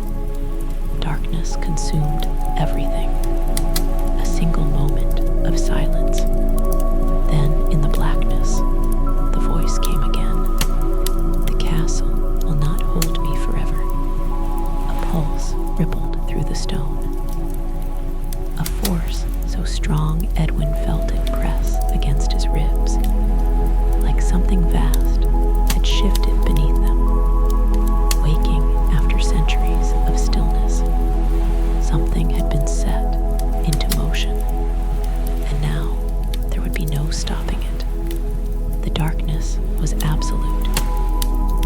Darkness consumed everything. A single moment of silence. Then, in the blackness, the voice came again. The castle will not hold me forever. A pulse rippled through the stone. A force so strong Edwin felt it press against his ribs, like something vast had shifted beneath them, waking after centuries of stillness. Something had been set into motion, and now there would be no stopping it. The darkness was absolute.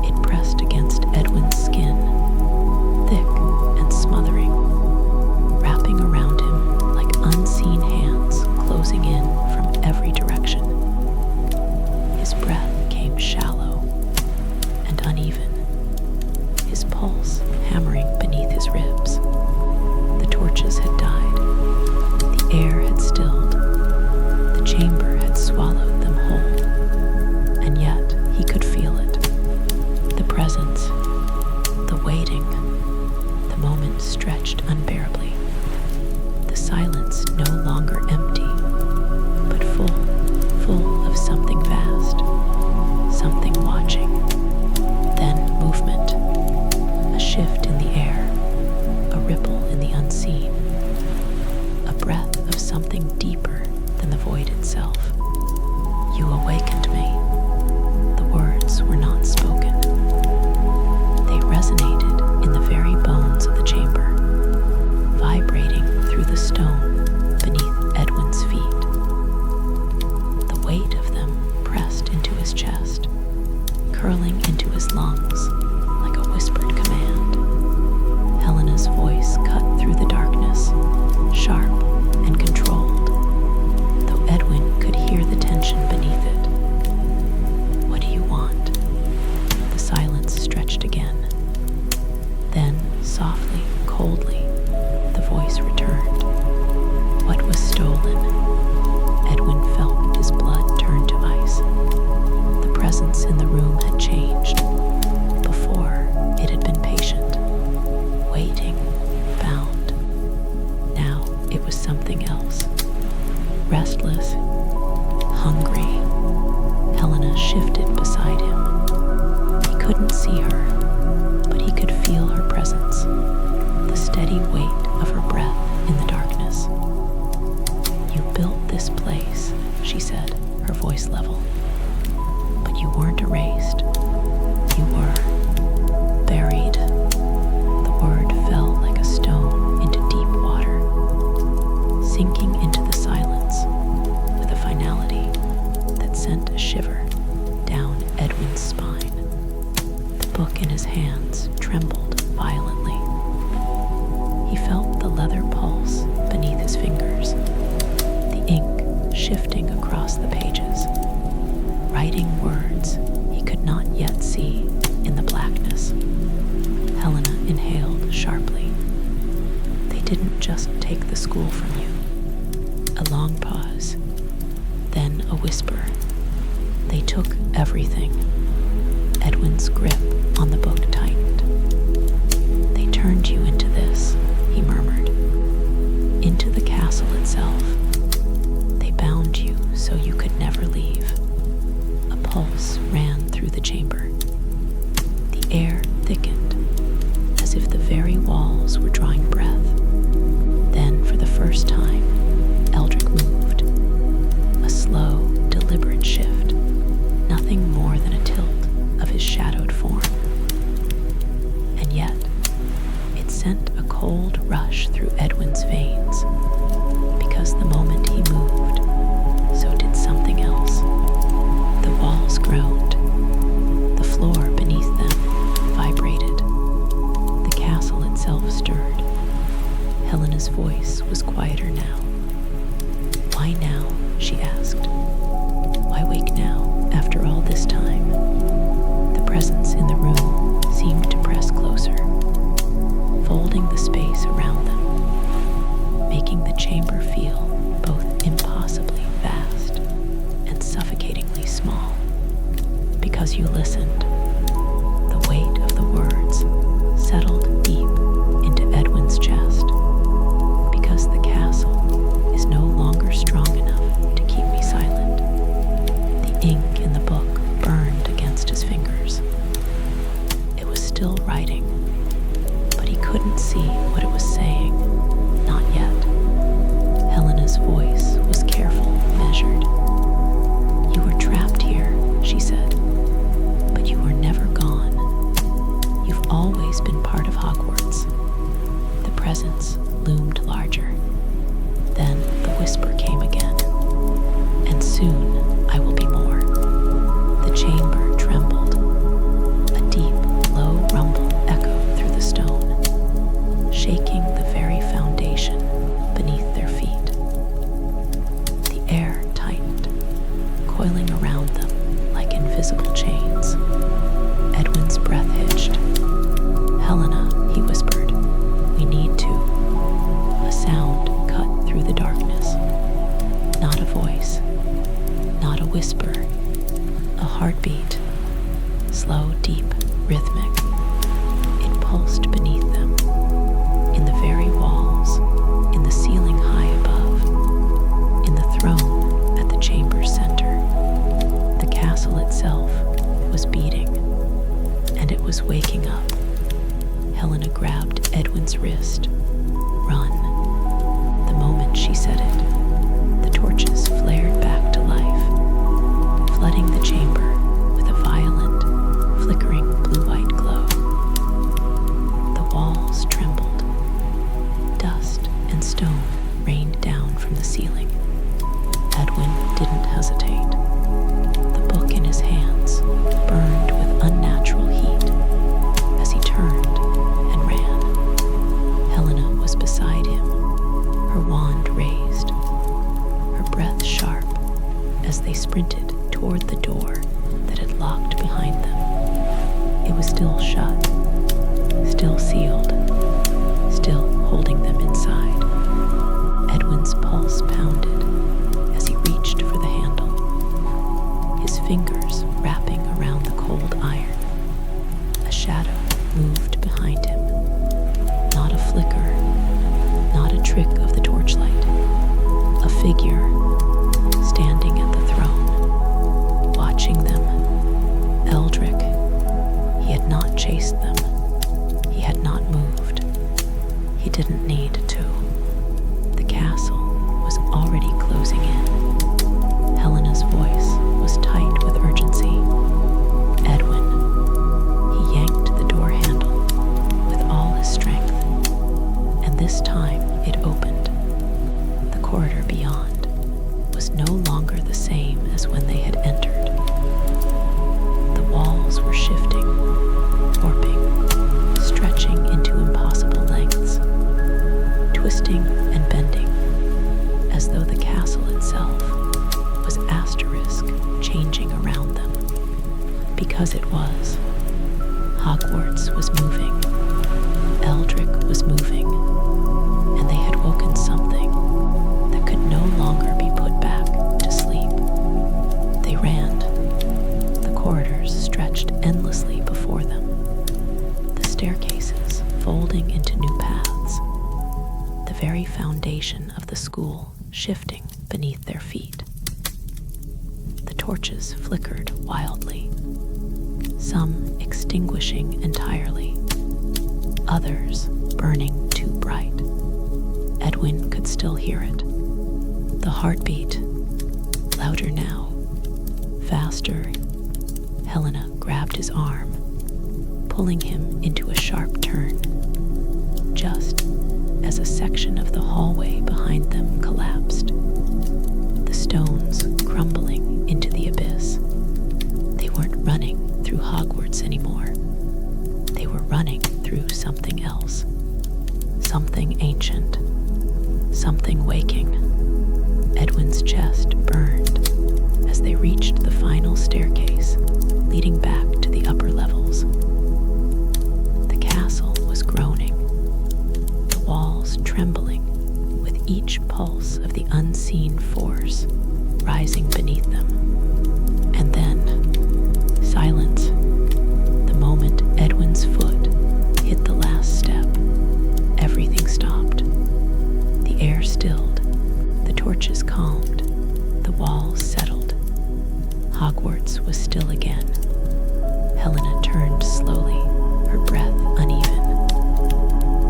It pressed against Edwin's skin, stretched unbearably. The silence no longer empty, but full of something vast, something watching. Then movement, a shift in the air, a ripple in the unseen, a breath of something deeper than the void itself. You awakened me. The words were not spoken. They resonated in the very bones of the chamber, vibrating through the stone beneath Edwin's feet. The weight of them pressed into his chest, curling into his lungs like a whispered command. Helena's voice cut through the darkness, sharp and controlled, though Edwin could hear the tension beneath it. What do you want? The silence stretched again. Then, softly, coldly, the voice returned. What was stolen? Edwin felt his blood turn to ice. The presence in the room had changed. Before, it had been patient, waiting, bound. Now it was something else. Restless, hungry. Helena shifted beside him. He couldn't see her, but he could feel her presence, the steady weight of her breath in the darkness. You built this place, she said, her voice level. But you weren't erased. You were buried. The word fell like a stone into deep water, sinking into the silence with a finality that sent a shiver down Edwin's spine. The book in his hands trembled violently. He felt the leather pulse beneath his fingers, the ink shifting across the pages, writing words he could not yet see in the blackness. Helena inhaled sharply. They didn't just take the school from you. A long pause, then a whisper. They took everything. Edwin's grip on the book tightened. They turned you into this, he murmured, into the castle itself. They bound you so you could never leave. A pulse ran through the chamber. The air thickened, as if the very walls were drawing breath. Then, for the first time, Eldrick moved. A slow, deliberate shift, nothing more than a tilt of his shadowed form. And yet, it sent a cold rush through Edwin's veins, because the moment he moved, so did something else. The walls groaned. The floor beneath them vibrated. The castle itself stirred. Helena's voice was quieter now. Why now? She asked. Why wake now, after all this time? The presence in the room seemed to press closer, folding the space around them, making the chamber feel both impossibly vast and suffocatingly small. Because you listened, the weight of the words settled deep into Edwin's chest. Because the castle is no longer strong enough to keep me silent. The ink in the book burned against his fingers. It was still writing, but he couldn't see what it was saying. Not yet. Helena's voice was careful, measured. You were trapped here, she said, but you were never gone. You've always been part of Hogwarts. The presence loomed larger. Then the whisper came again. And soon I will be more. The chamber trembled. A deep, low rumble echoed through the stone, shaking the very foundation beneath their feet. The air tightened, coiling around them like invisible chains. Edwin's breath hitched. Helena, he whispered, we need to. A sound cut through the darkness. Not a voice, not a whisper, a heartbeat, slow, deep, rhythmic. It pulsed beneath them, in wrist. "Run." The moment she said it, the torches flared back to life, flooding the chamber with a violent, flickering blue-white glow. The walls trembled. Dust and stone rained down from the ceiling. Edwin didn't hesitate. The book in his hands burned with unnatural heat as he turned and ran. Helena was beside him, her wand raised, her breath sharp as they sprinted toward the door that had locked behind them. It was still shut, still sealed, still holding them inside. Edwin's pulse pounded as he reached for the handle, his fingers wrapping around the cold iron. A shadow moved behind him. Not a flicker, not a trick of the torchlight. A figure standing at the throne, watching them. Eldrick. He had not chased them. He had not moved. He didn't need to. The castle was already closing in. Helena's voice was tight with urgency. "Edwin." He yanked the door handle with all his strength, and this time it opened. The corridor beyond was no longer the same as when they had entered. The walls were shifting, warping, stretching into impossible lengths, twisting and bending, as though the castle itself was asterisk changing around them. Because it was. Hogwarts was moving. Eldrick was moving, and they had woken something that could no longer be put back to sleep. They ran. The corridors stretched endlessly before them, the staircases folding into new paths, the very foundation of the school shifting beneath their feet. The torches flickered wildly, some extinguishing entirely, others burning too bright. Edwin could still hear it. The heartbeat, louder now, faster. Helena grabbed his arm, pulling him into a sharp turn, just as a section of the hallway behind them collapsed, the stones crumbling into the abyss. They weren't running through Hogwarts anymore. They were running through something else, something ancient, something waking. Edwin's chest burned as they reached the final staircase leading back to the upper levels. The castle was groaning, the walls trembling with each pulse of the unseen force rising beneath them. And then, silence. The moment Edwin's foot hit the last step, everything stopped. The air stilled, the torches calmed, the walls settled. Hogwarts was still again. Helena turned slowly, her breath uneven.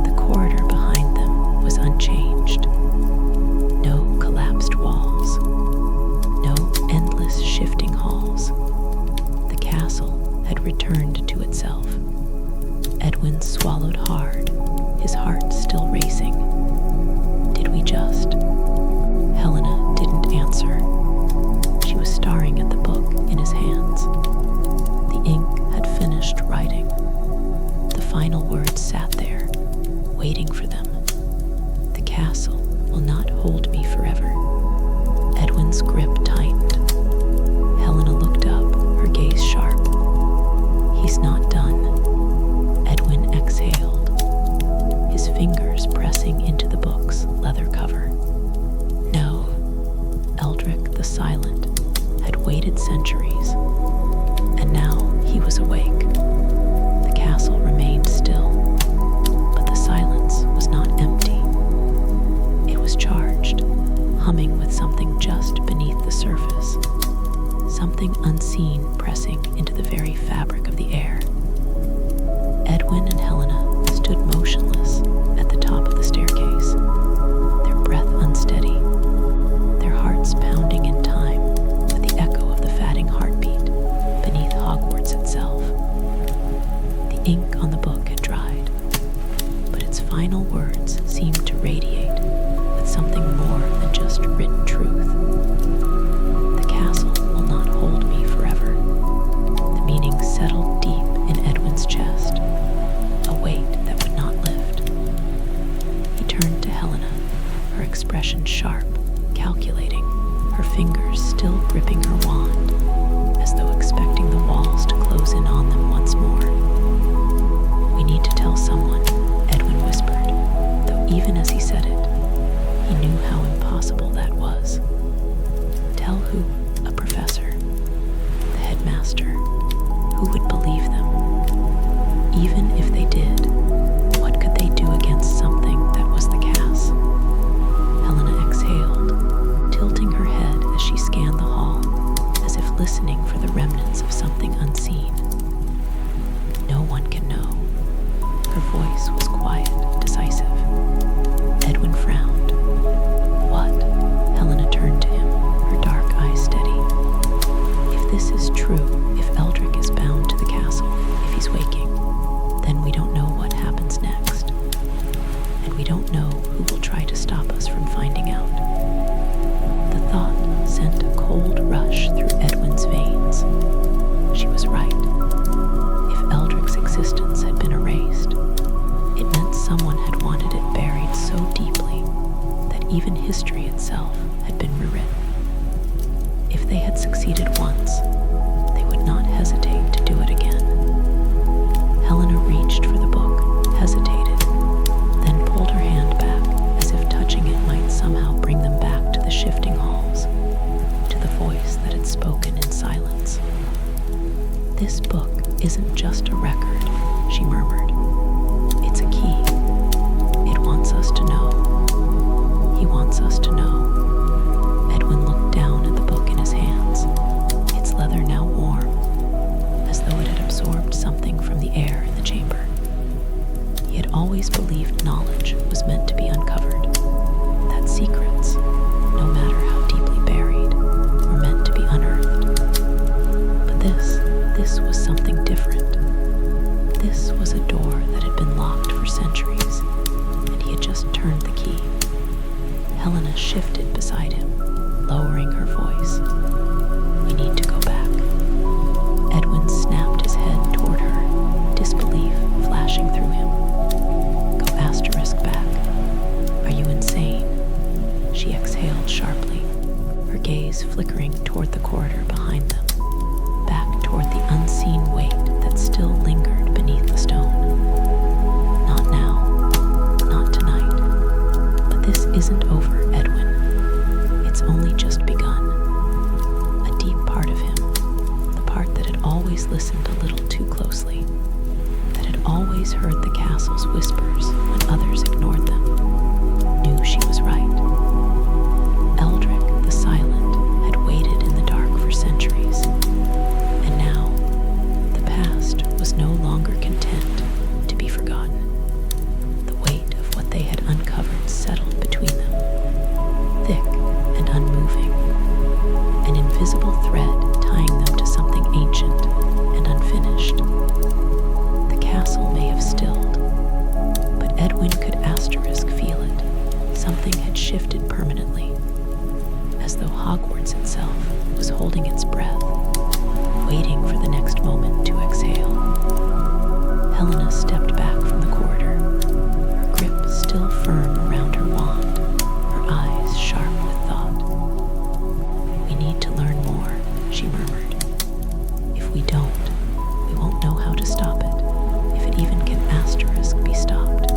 The corridor behind them was unchanged. No collapsed walls, no endless shifting halls. The castle had returned to itself. Edwin swallowed hard, his heart still racing. Did we just? Helena didn't answer. She was staring at the book in his hands. The ink had finished writing. The final words sat there, waiting for them. The castle will not hold me forever. Edwin's grip tightened. Helena looked up, her gaze sharp. He's not done. Edwin exhaled, his fingers pressing into the book's leather cover. No, Eldrick the Silent had waited centuries, and now he was awake. The castle remained still, but the silence was not empty. It was charged, humming with something just beneath the surface, something unseen pressing into the very fabric of the air. Edwin and Helena stood motionless at the Helena, her expression sharp, calculating, her fingers still gripping her wand, as though expecting the walls to close in on them once more. "We need to tell someone," Edwin whispered, though even as he said it, he knew how impossible that was. Tell who? A professor? The headmaster? Who would believe them? Even if they did, what could they do against something that was the Cass? Helena exhaled, tilting her head as she scanned the hall, as if listening for the remnants of something unseen. No one can know. Her voice was quiet, decisive. Edwin frowned. What? Helena turned to him, her dark eyes steady. If this is true, if Eldrick is bound to the castle, if he's waking, then we don't know what happens next. And we don't know who will try to stop us from finding out. The thought sent a cold rush through Edwin's veins. She was right. If Eldrick's existence had been erased, it meant someone had wanted it buried so deeply that even history itself had been rewritten. If they had succeeded once, they would not hesitate to do it again. Helena reached for the book, hesitated, then pulled her hand back as if touching it might somehow bring them back to the shifting halls, to the voice that had spoken in silence. "This book isn't just a record," she murmured. "It's a key. It wants us to know. He wants us to know." Edwin looked down at the book in his hands, its leather now warm, as though it had absorbed something from the air in the chamber. He had always believed knowledge was meant to be uncovered, that secrets, no matter how deeply buried, were meant to be unearthed. But this was something different. This was a door that had been locked for centuries, and he had just turned the key. Helena shifted beside him, lowering her voice. "We need to go back." Edwin snapped his head toward her, disbelief flashing through him. "Go asterisk back. Are you insane?" She exhaled sharply, her gaze flickering toward the corridor behind them, back toward the unseen weight that still lingered beneath the stone. "Not now. Not tonight. But this isn't over, Edwin. It's only just begun." A deep part of him, the part that had always listened a little too closely, that had always heard the castle's whispers when others ignored them, knew she was right. Eldrick, the Silent, had waited in the dark for centuries, and now the past was no longer content to be forgotten. The weight of what they had uncovered settled between them, thick and unmoving, an invisible thread tying them to something ancient and unfinished. The castle may have stilled, but Edwin could asterisk feel it. Something had shifted permanently, as though Hogwarts itself was holding its breath, waiting for the next moment to exhale. Helena stepped back from the corridor, her grip still firm around her wand, her eyes sharp with thought. "We need to learn more," she murmured. "If we don't, we won't know how to stop it, if it even can asterisk be stopped."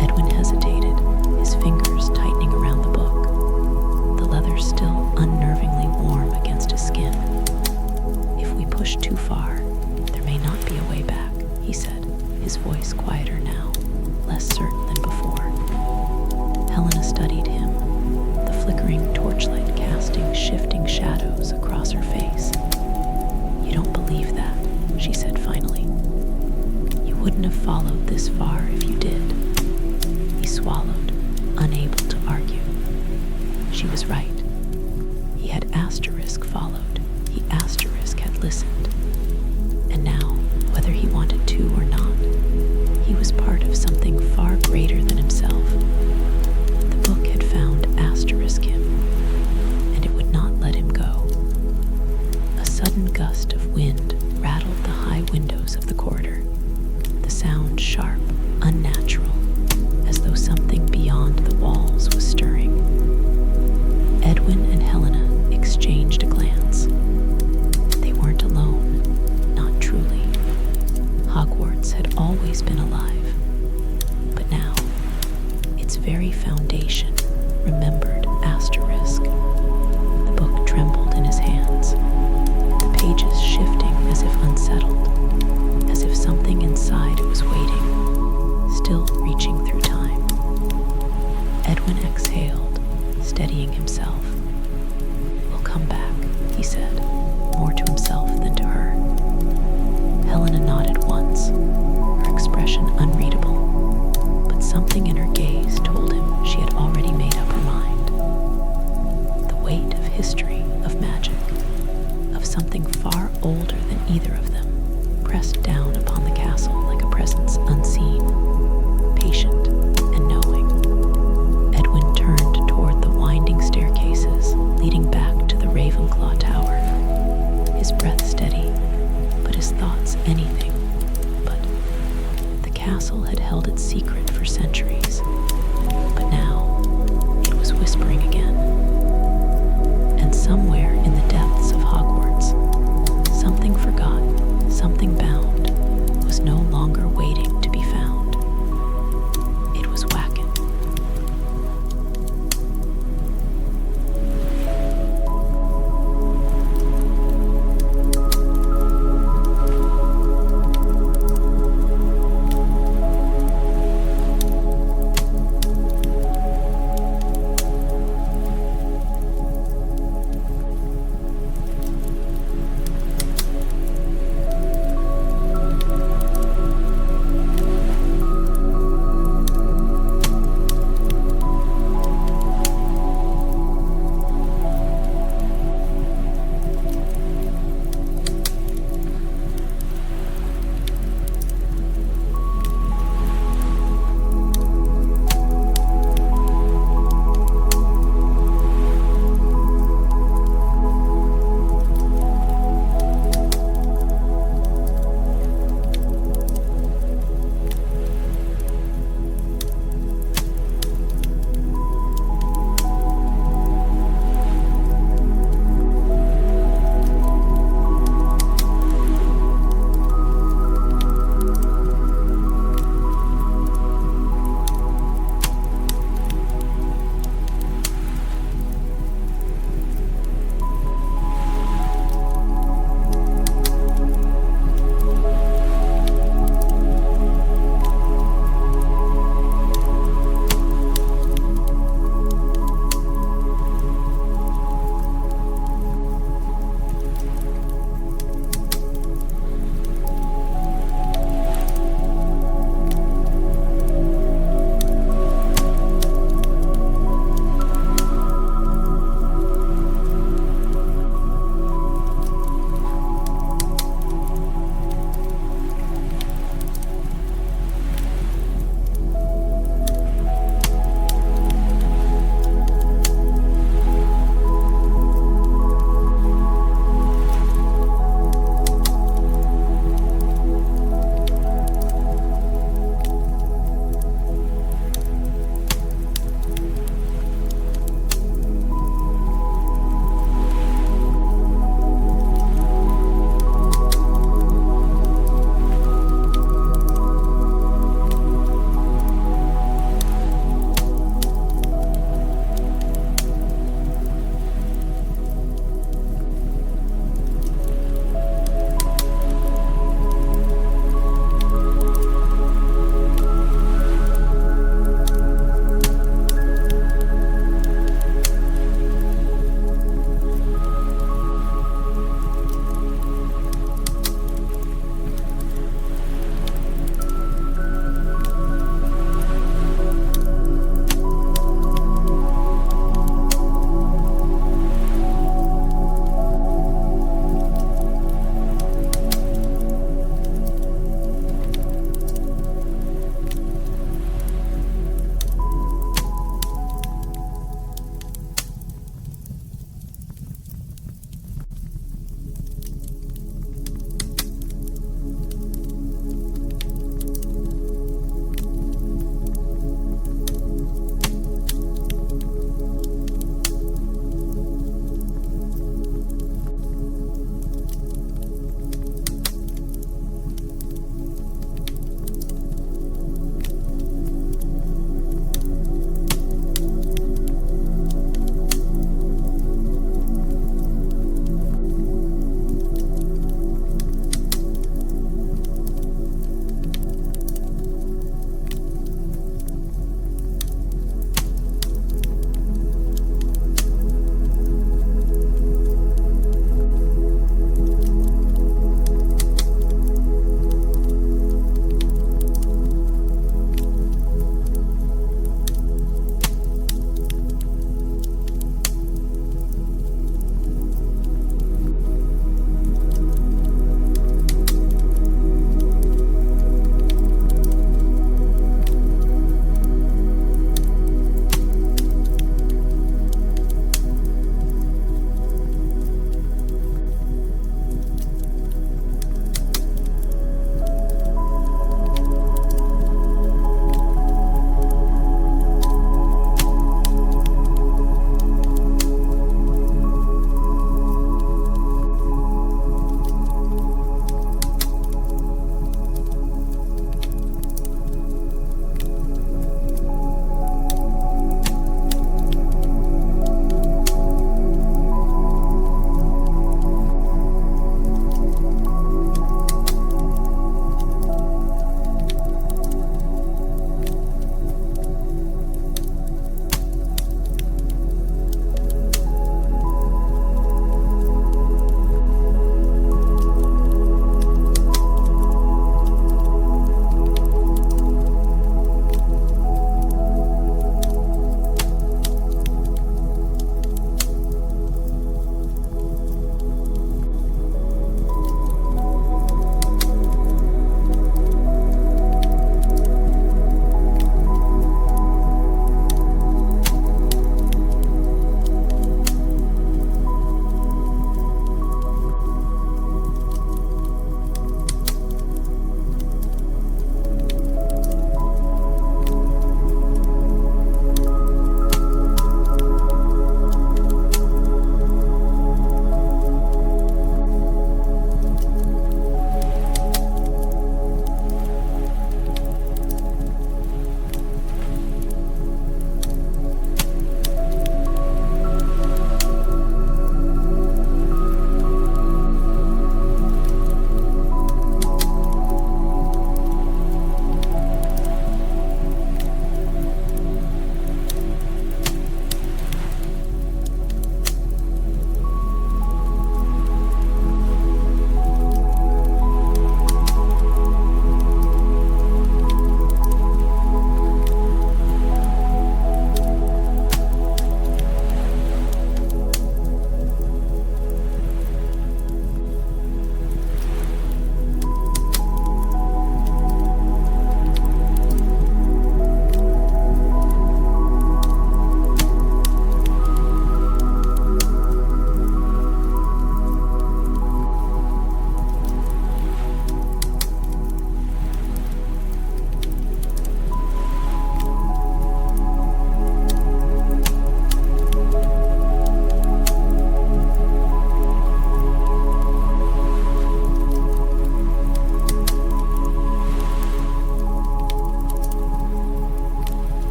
Edwin hesitated, his fingers tightening around the book, the leather still unnervingly warm against his skin. "If we push too far, there may not be a way back," he said, his voice quieter now, less certain than before. Helena studied him, the flickering torchlight casting shifting shadows across her face. "You don't believe that," she said finally. "You wouldn't have followed this far if you did." He swallowed, unable to argue. She was right. He had asterisk followed, he asterisk had listened. And now, whether he wanted to or not, he was part of something far greater than himself. The book had found asterisk him, and it would not let him go. A sudden gust of wind rattled the high windows of the corridor, the sound sharp, unnatural, as though something beyond very foundation remembered asterisk. The book trembled in his hands, the pages shifting as if unsettled, as if something inside was waiting, still reaching through time. Edwin exhaled, steadying himself.